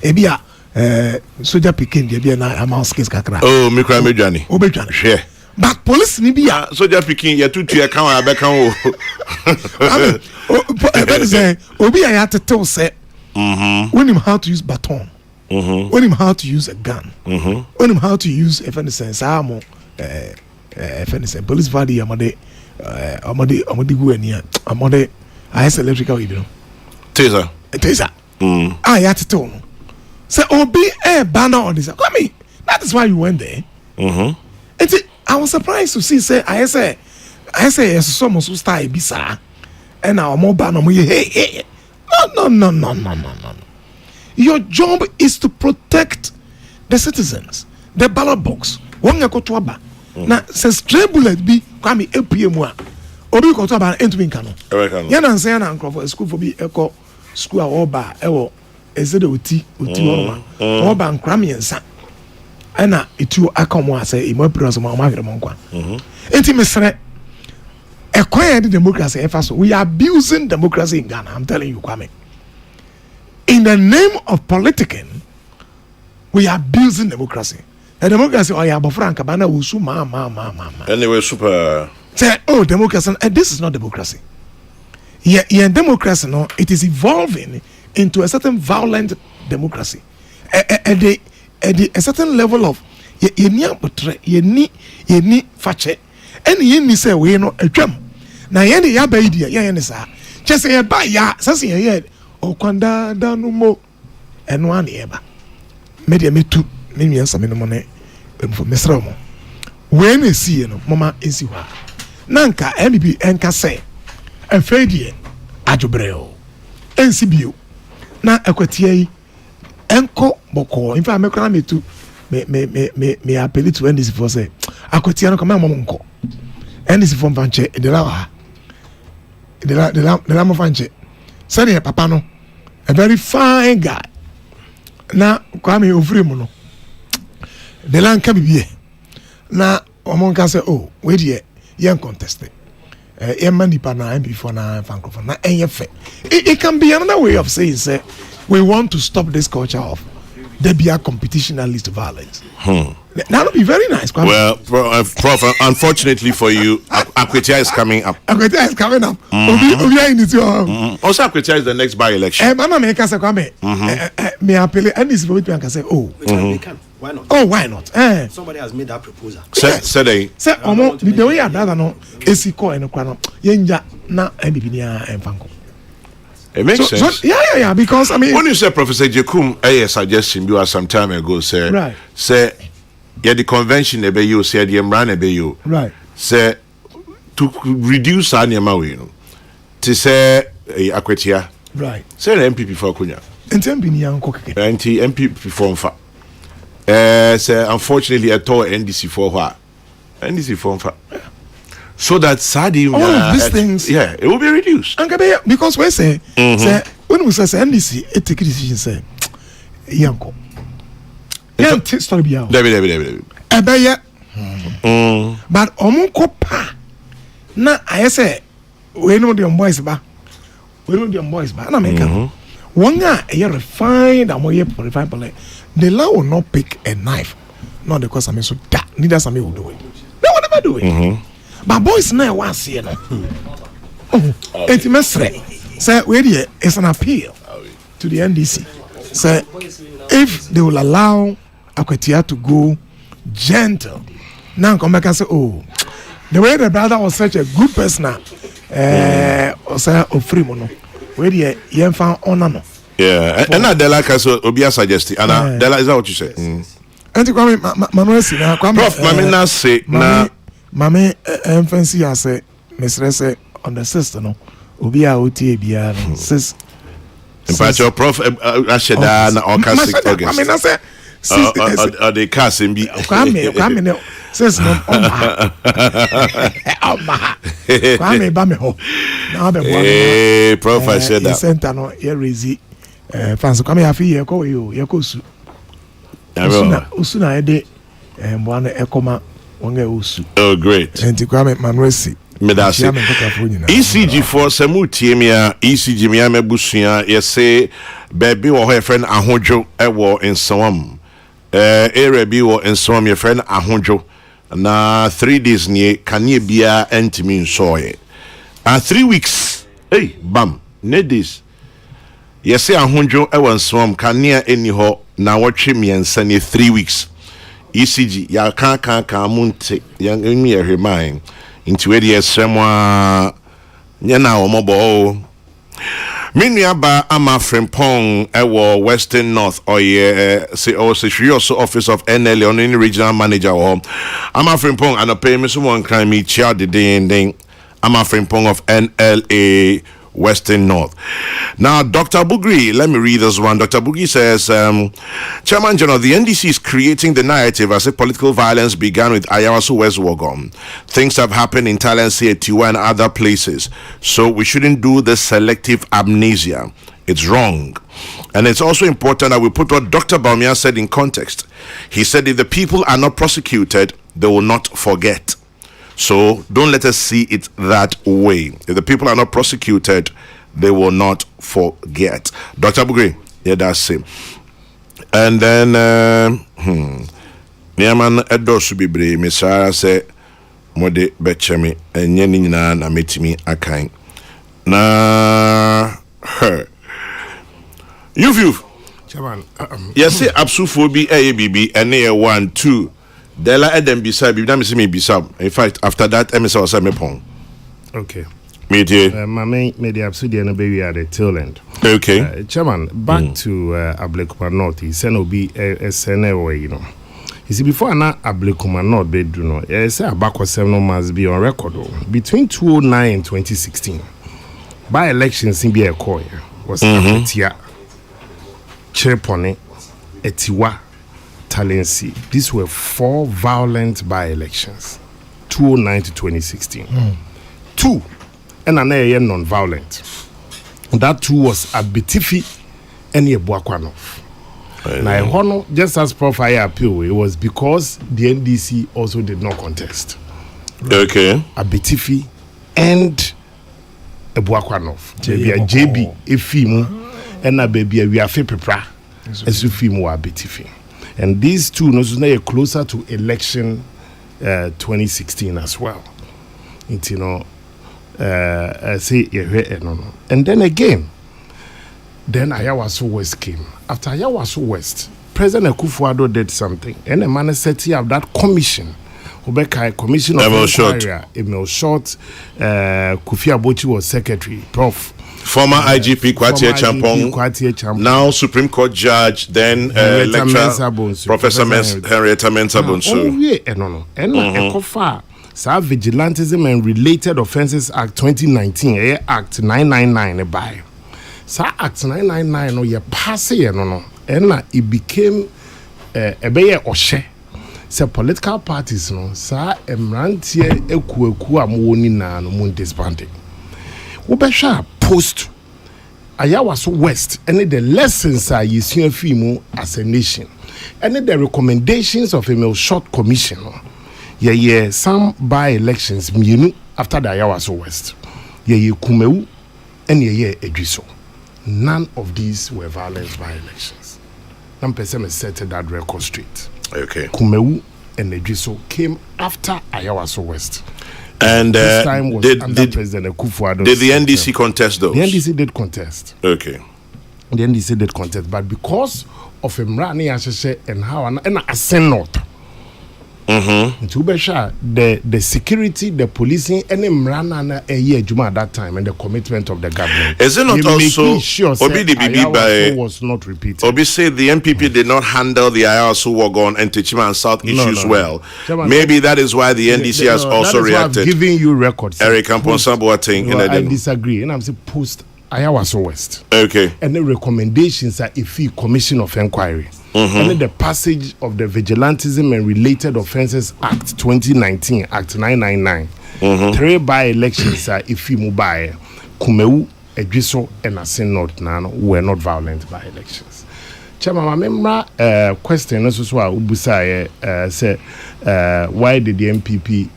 ebia soldier pikin dey be na amounts case kakra oh me kra medwane obedwane hwe but police ni bia soldier pikin ya tutu ya kan abeka o say obi ya tetel say when him how to use baton when him how to use a gun when him how to use if any sense amo if any sense police vadi amade go ania amade I has electrical you know taser ya tetel no say obi banner on this Kwame that is why you went there I was surprised to see say I say so much style bisa and our mobile no hey no your job is to protect the citizens the ballot box one go to aba na say stray bullet bi Kwame epiem a obi go to aba entumi nka no ya na say na nkrofo school for bi eko school a oba ewo ezede oti oba nkram yensa ana itu akamu ase imo pros ma ma hwere mo nkwa enti mesre ekwan democracy efaso we are abusing democracy in Ghana I'm telling you Kwame in the name of politicking we are abusing democracy and democracy oya bofranka bana wusu ma anyway super say oh democracy and this is not democracy yeah democracy no it is evolving into a certain violent democracy a certain level of ye ni fache and ye ni say we no atwam na ye ya ba idi ye ne sa chese ye ba ya sase ye okwanda da no mo eno an ye ba media metu me nua same no mo ne mfo mesra mo we na si no mama ensi hwa na nka MB enka say afedie adwobreo ensi bio na akwatia yi enko boko in fact me kra me tu me appeal to NDC for say akwatia no kama mom nko NDC for vanche de la mo vanche say papa no a very fine guy na kwa me ofure mu no de la nka bibie na omon ka say oh we dey yen contest nipa na before na francophone na enyefe it can be another way of saying say we want to stop this culture of there be a competition and least violence. That would be very nice. Well, Prof, unfortunately for you, Akwetia is coming up. Akwetia is coming up. Also, Akwetia is the next by-election. Mama make us Kwame. Me appeal and this vote can say, oh, why not? Oh, why not? Somebody has made that proposal. Say omo the way another no esiko eno kwa no yenja na bibinia emfanko. It makes sense. So, yeah, because I mean, when you say Professor Jekum, a suggestion you some time ago, say, right. Say, yeah, the convention ebe you said the Mran ebe you, right. Say to reduce anima you know, to say Akwetia, right. Say the MPP for Kunya, and MPP for Mfa. Say unfortunately I told NDC for what NDC for Mfa. So that Sadi all of these things, yeah, it will be reduced. Because we say, when we say NDC, it take a decision. Say, Yanko, story be out. David. but omunko pa na I say we know the boys ba na make one a refined and more refined the law will not pick a knife not because I mean so that neither some will do it they will never do it but boys now once you know it's mystery say wait here it's an appeal to the NDC say if they will allow Akwatia to go gentle now come back and say oh the way the brother was such a good person or say free mono where the young found honor no. Yeah, and now Dela Kaso Obia suggested, and Dela, is that what you say? And to come, Manuel, Prof, Mamina say, na, Mammy, fancy, I say, Miss Rese on the system, no, Obia OT, Bia, sis. In fact, your Prof, Asheda, or Cassic, I mean, I say, the Cassim be coming, says no, Kwame Bameho. Now, the Prof, I said that. Center, no, here is it. Fans come here for you, go you, Yakosu. Usuna ede, one ekoma, one usu. Oh, great. And to Kwame Manwesi. Medasi. ECG for Samuti, ECG Miame Busia, you say, baby or her friend Ahonjo, ewo in Swam. Erebi or in Swam, your friend Ahonjo. Na 3 days near Kanye Bia and Timin Soy. 3 weeks, hey, bam, ne this. Yes, Ahonjo, Ewan Swam, Kania anyhow, now watching me and send you 3 weeks. ECG, ya can't munte, young in me a remind. Into a someone, Yana or mobile. Miniaba ama Frimpong ewo Western North or say also she also office of NL on any regional manager or ama Frimpong and a payment someone crime me chia the ding ama Frimpong of NLA Western North. Now, Dr. Bugri, let me read this one. Dr. Bugri says, Chairman General, the NDC is creating the narrative as if political violence began with Ayawaso West Wogom. Things have happened in Talensi, Tiwa, and other places. So we shouldn't do the selective amnesia. It's wrong. And it's also important that we put what Dr. Baumia said in context. He said, if the people are not prosecuted, they will not forget. So don't let us see it that way. If the people are not prosecuted, they will not forget. Dr. Bugri, yeah, that's it. And then, Niaman Edo Subibre, Missara say, Mode Betchemi, and Yenina, na metimi akain. Na her. You've, Chairman, yes, say, Absuphobi, ABB, and A 1, 2. Dela Edem Bisa, Bidam me Bisa. In fact, after that, MSA was a mepon. Okay. Media. My main media absolutely baby at the tail end. Okay. Chairman, back to Ablekuma North. He said, "No be a way, you know." You see, before na Ablekuma North bedroom, no, say Abako 7 must be on record. Between 2009 and 2016, by elections in be a call was Aketia, Cherepone, Etiwa. Talensi. These were 4 violent by-elections, 2009 to 2016. 2, and another non-violent. That 2 was Abetifi and Ablekuma North. Now, just as Prof. I appeal, it was because the NDC also did not contest. Okay. Abetifi and Ablekuma North. JB, Efimu, and a baby, we are Fepra, as Efimu Abetifi. And these two are closer to election 2016 as well. It's, you know, say, and then again, then Ayawaso West came. After Ayawaso West, President Akufo-Addo did something, and the man set up that commission. Commission of Inquiry, Emil Short, Kofi Abochi was secretary, Prof. Former IGP Kwatie now Supreme Court Judge, then Electoral Professor Henrietta Mensah-Bonsu. Vigilantism and Related Offences Act 2019, Act 999 by. Act 999 no ye pass and it became a bayer or share. So political parties no sa emrantie ekueku amwoni na no mun disbanding. Wobesha post Ayawaso West and the lessons are yesua fimu as a nation and the recommendations of a short commission yeah some by-elections after the Ayawaso West. Yeah Kumewu and yeah Edwiso. None of these were violent by-elections. Some person set that record straight. Okay. Kumewu and Edwiso came after Ayawaso West. And this time was under President Akufo-Addo. Did the NDC contest those? The NDC did contest. Okay. The NDC did contest, but because of Imrani Asheshe and how and Asen North. The security, the policing, and Imrana a year Juma at that time, and the commitment of the government. Is it not also sure Obi the BB was not repeated? Obi said the MPP did not handle the Ayawaso Wagon and Techima and South issues well. Maybe that is why the NDC has also reacted. I'm giving you records. Eric Amponsa-Boateng. I disagree, and I'm saying post Ayawaso West. Okay. And the recommendations are a fee commission of inquiry. And then the passage of the Vigilantism and Related Offences Act 2019, Act 999. 3 by-elections are a fee mobile. Kumewu, Edwiso, and Asen North Nano were not violent by-elections. Chairman, I remember question also say why did the MPP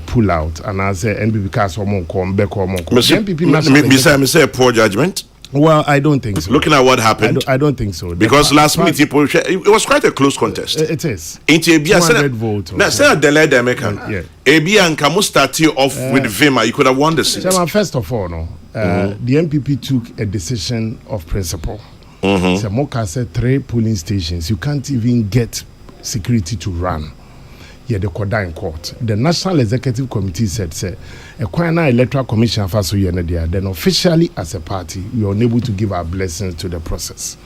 pull out? And I say NPP cast someone come back or more. Me say poor judgment. Well, I don't think so. Looking at what happened, I don't think so. Because last minute it was quite a close contest. It is. 200 votes. Now, say delayed American. Yeah. AB and Kamu started off with Vima. You could have won the seat. First of all, the MPP took a decision of principle. So Moka said 3 polling stations. You can't even get security to run. Yeah, the Koda in court. The National Executive Committee said, a Kwana Electoral Commission for so then officially as a party, we are unable to give our blessings to the process.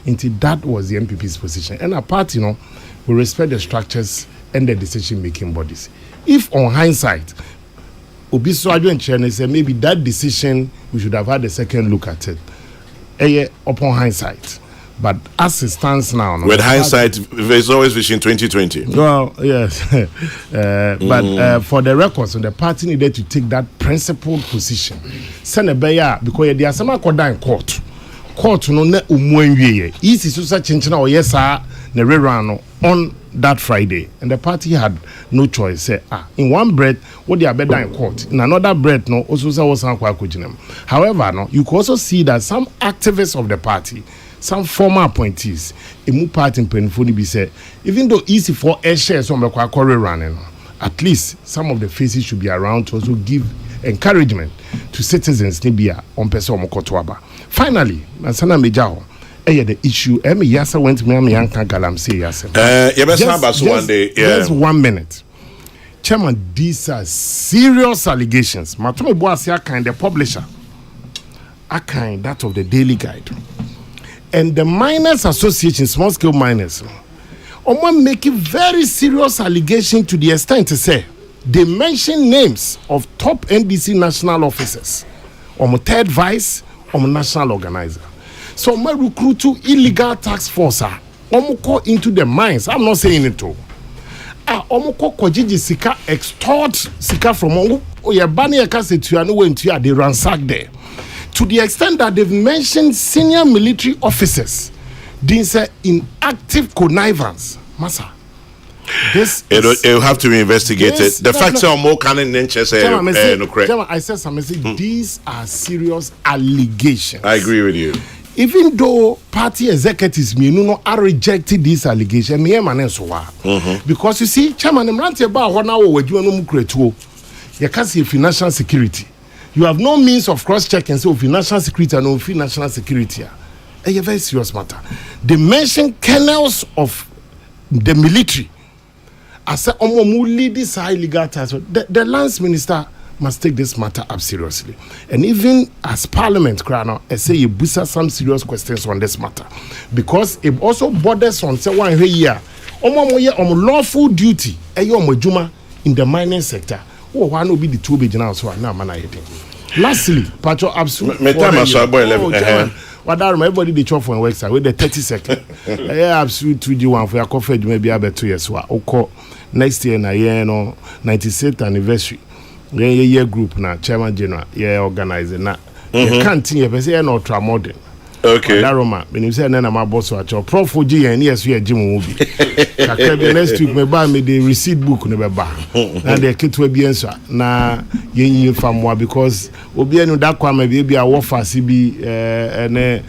Until that was the MPP's position. And our party, we respect the structures and the decision-making bodies. If on hindsight, Obiso and Chene said maybe that decision, we should have had a second look at it. Upon hindsight. But as it stands now, with hindsight, there's always vision 2020. Well, yes, but for the records, the party needed to take that principled position. Senebeya because there are some in court. Court no ne umwenye. Easy such chinchina or yes ne rerano on that Friday, and the party had no choice. Say in one breath, what they are better in court. In another breath, no also was However, you could also see that some activists of the party. Some former appointees, a move part in Penfoni be said, even though easy for air shares on the quarry running, at least some of the faces should be around to also give encouragement to citizens Nibia on Peso Mokotwaba. Finally, Nansana Mejao, the issue, Yasa went to me, Yanka Galam say Yasa. Just 1 minute. Chairman, these are serious allegations. Matome Boasia kind the publisher, a kind that of the Daily Guide. And the miners association, small scale miners, making very serious allegation to the extent to say they mention names of top NDC national officers, third vice, national organizer. So my recruit to illegal tax force into the mines. I'm not saying it all. Kojiji sika extort sika from bani they ransack there. To the extent that they've mentioned senior military officers, in active connivance. Massa, this it'll have to be investigated. The facts are more canon than chess. I said something. These are serious allegations. I agree with you. Even though party executives are rejecting these allegations, because you see, Chairman, you can't see financial security. You have no means of cross-checking so national security and no national security. A very serious matter. They mention kernels of the military. I said, lead this illegal task. The lands minister must take this matter up seriously. And even as Parliament, I say you boost some serious questions on this matter. Because it also borders on say 1 year. Lawful duty in the mining sector. Why not be the 2 big now? So now, lastly, Pacho absolute. Everybody they chop for work with the 30 seconds. Yeah, absolute 2G1 for your coffee. Maybe about 2 years. Next year, na 96th anniversary. Year group na chairman general. Yeah, organizer na. You can't think you say no ultra modern. Okay. Daroma, when you say na my boss watch or Prof G and yes we Jim movie. Kakebe next week me buy me the receipt book ne be ba. Na the kit we be answer. Na yen famwa because obi enu da kwa me be a wofa si bi ene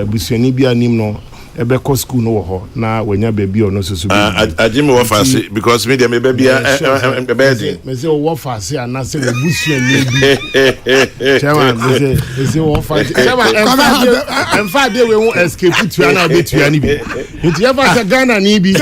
busuani bi anim no ebe ko school no ho na wanya baby ono so bi. Ajimi wofa si because me dem be bia be me say wofa si ana say busuani bi. Chairman me say wofa. Chairman en fa dey we won escape to ana be to ani bi. Nti e fa say Ghana ni bi be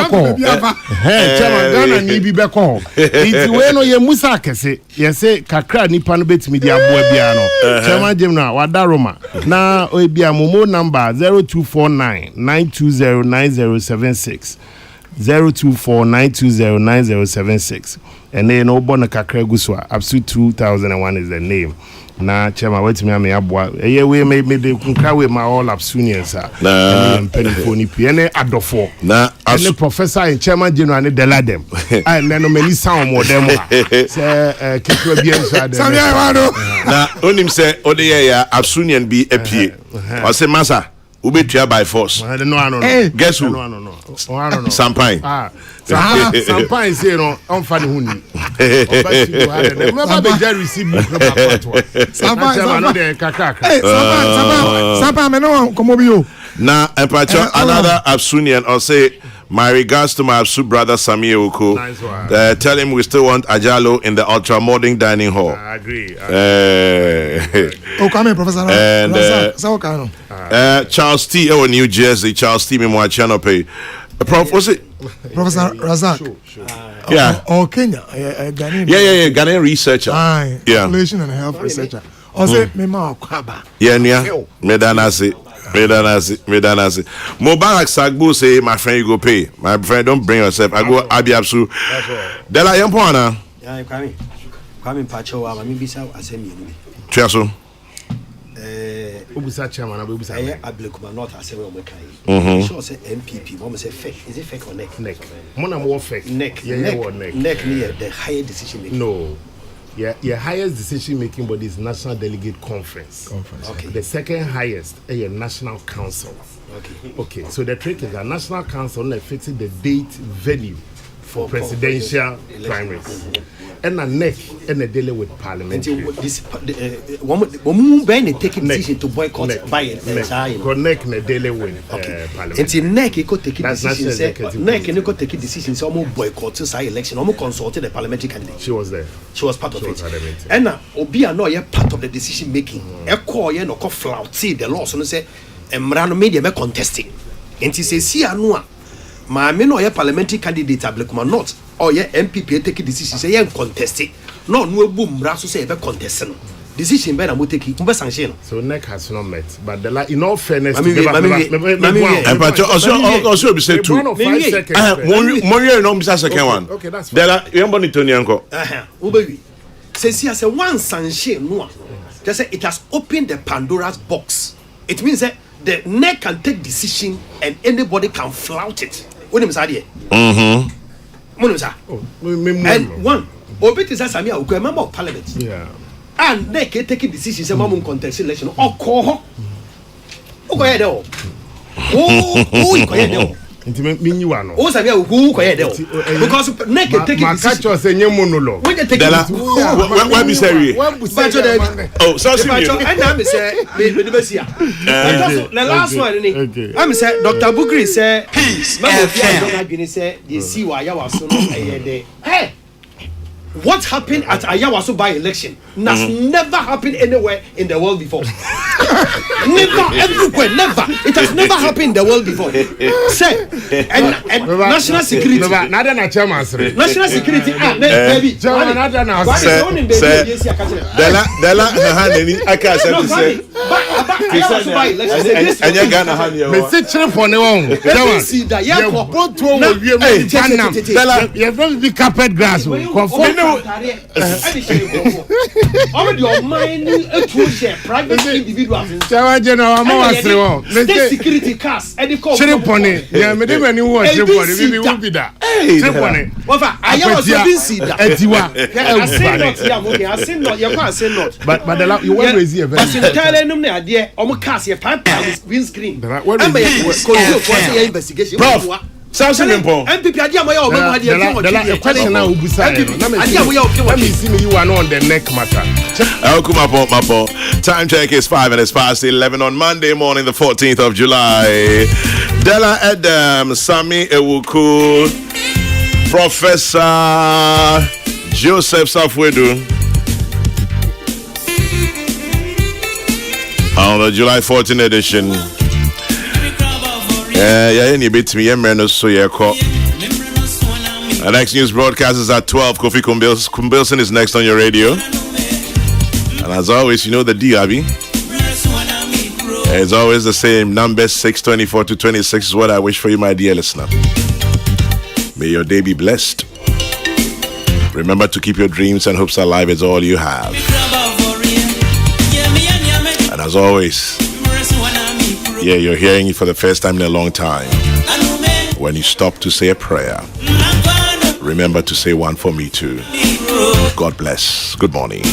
ko. Chairman Ghana ni bi be ko. Nti we no ye musa kese ye say kakra nipa no betimi dia boa bia no. Chairman Jim na wadaroma na o bia momo number 0249 920 9076 024 920 9076 and then no bona kakra guswa up to 2001 is the name na chema wetimi am yaboa eye we me de kunka we ma all absunians na penifo ni piene adofo na as professor in chairman general ne deladem and then no many sound more dem say kekro bi ensa dem na onim say ode ya absunian bi apie o say masa ubetua by force. No. Guess who? No. Sampine. Sampine say no, on funny huni. Remember the Jerry receive book no Sampine kakaka. Sampine me no komo bi o. Na empacho another Absunian or say my regards to my Absu brother Sami Oko. Nice. Tell him we still want Ajalo in the ultra modern dining hall. I agree. Come here, Professor. And Charles T. Oh, New Jersey. Charles T. Memo channel pay. Prof, what's it? Professor Razak. Sure. Yeah. Or Kenya. Ghanaian. Yeah. Ghanaian researcher. Yeah. Population and health researcher. Or say Mema Kwaba. Yeah. Medanasi. Mubarak Sagbu say, my friend, you go pay. My friend, don't bring yourself. I go Abiabsu. Dela Yampona. Yeah, Kwame Pacho, I'm a bisa, I send you. Chaso. Ubusa chairman, Abubusa. Ablekuma North, I say, well, sure, say MPP. Mom say fake. Is it fake or neck? Neck. Mona more fake. Neck near the higher decision making. No. Yeah, your highest decision making body is National Delegate Conference. Okay. The second highest is your National Council. Okay. So the trick is that National Council fixing the date, venue for presidential primaries. And a neck and a dealing with parliament. One Ben taking decision to boycott by it. Connect and dealing with parliament. Until neck he could take decision. Neck and he could take decisions almost boycott to say election, almost consulted the parliamentary candidate. She was there. She was part of it. And now Obia no part of the decision making. A call you no flout the law so say Mrano media be contesting. And he says see anua. Ma me no parliamentary candidate Ablekuma North or ye MPP take decision say ye contest it. No boom raso say be contest no. Decision be na mo take mo be sanction. So neck has not met, but the in all fairness also be say two. Money no be second one. Okay, that's fine. Dela yemboni Tony anko. Obewi. Say one sanction no. Just say it has opened the Pandora's box. It means that the neck can take decision and anybody can flout it. What do you say? And one, Obit is as a member of parliament. Yeah. And neck can take decisions a moment contest election or call. Oh, go ahead. Oh, mean you are no. Oh, Sabia, who because neck can take my catch us a new monologue. When you take what be serious? Oh, so and I'm say, the last one, I'm say, Dr. Bugri say, peace. Say, you see why I was so hey. What happened at Ayawaso by election has never happened anywhere in the world before. Never, everywhere, never. It has never happened in the world before. Say, and national security. National security. Baby. State security cars and the call. Yeah, me dem any watch we will be that. I say not. You can't say not. But you want to raise a very there, almost cast your pipe green screen. What is the investigation? Something important. MPP idea my the question now who let me see me you are not on the neck matter. Mapo. Time check is 5 minutes past 11 on Monday morning, the 14th of July. Della Adam, Sami Ewuku, Professor Joseph Safwedu. On the July 14th edition. The next news broadcast is at 12. Kofi Kumbilson is next on your radio. And as always, you know the D, Abby. It's always the same. Number 624 to 26 is what I wish for you, my dear listener. May your day be blessed. Remember to keep your dreams and hopes alive. It's all you have. And as always, yeah, you're hearing it for the first time in a long time. When you stop to say a prayer, remember to say one for me too. God bless. Good morning.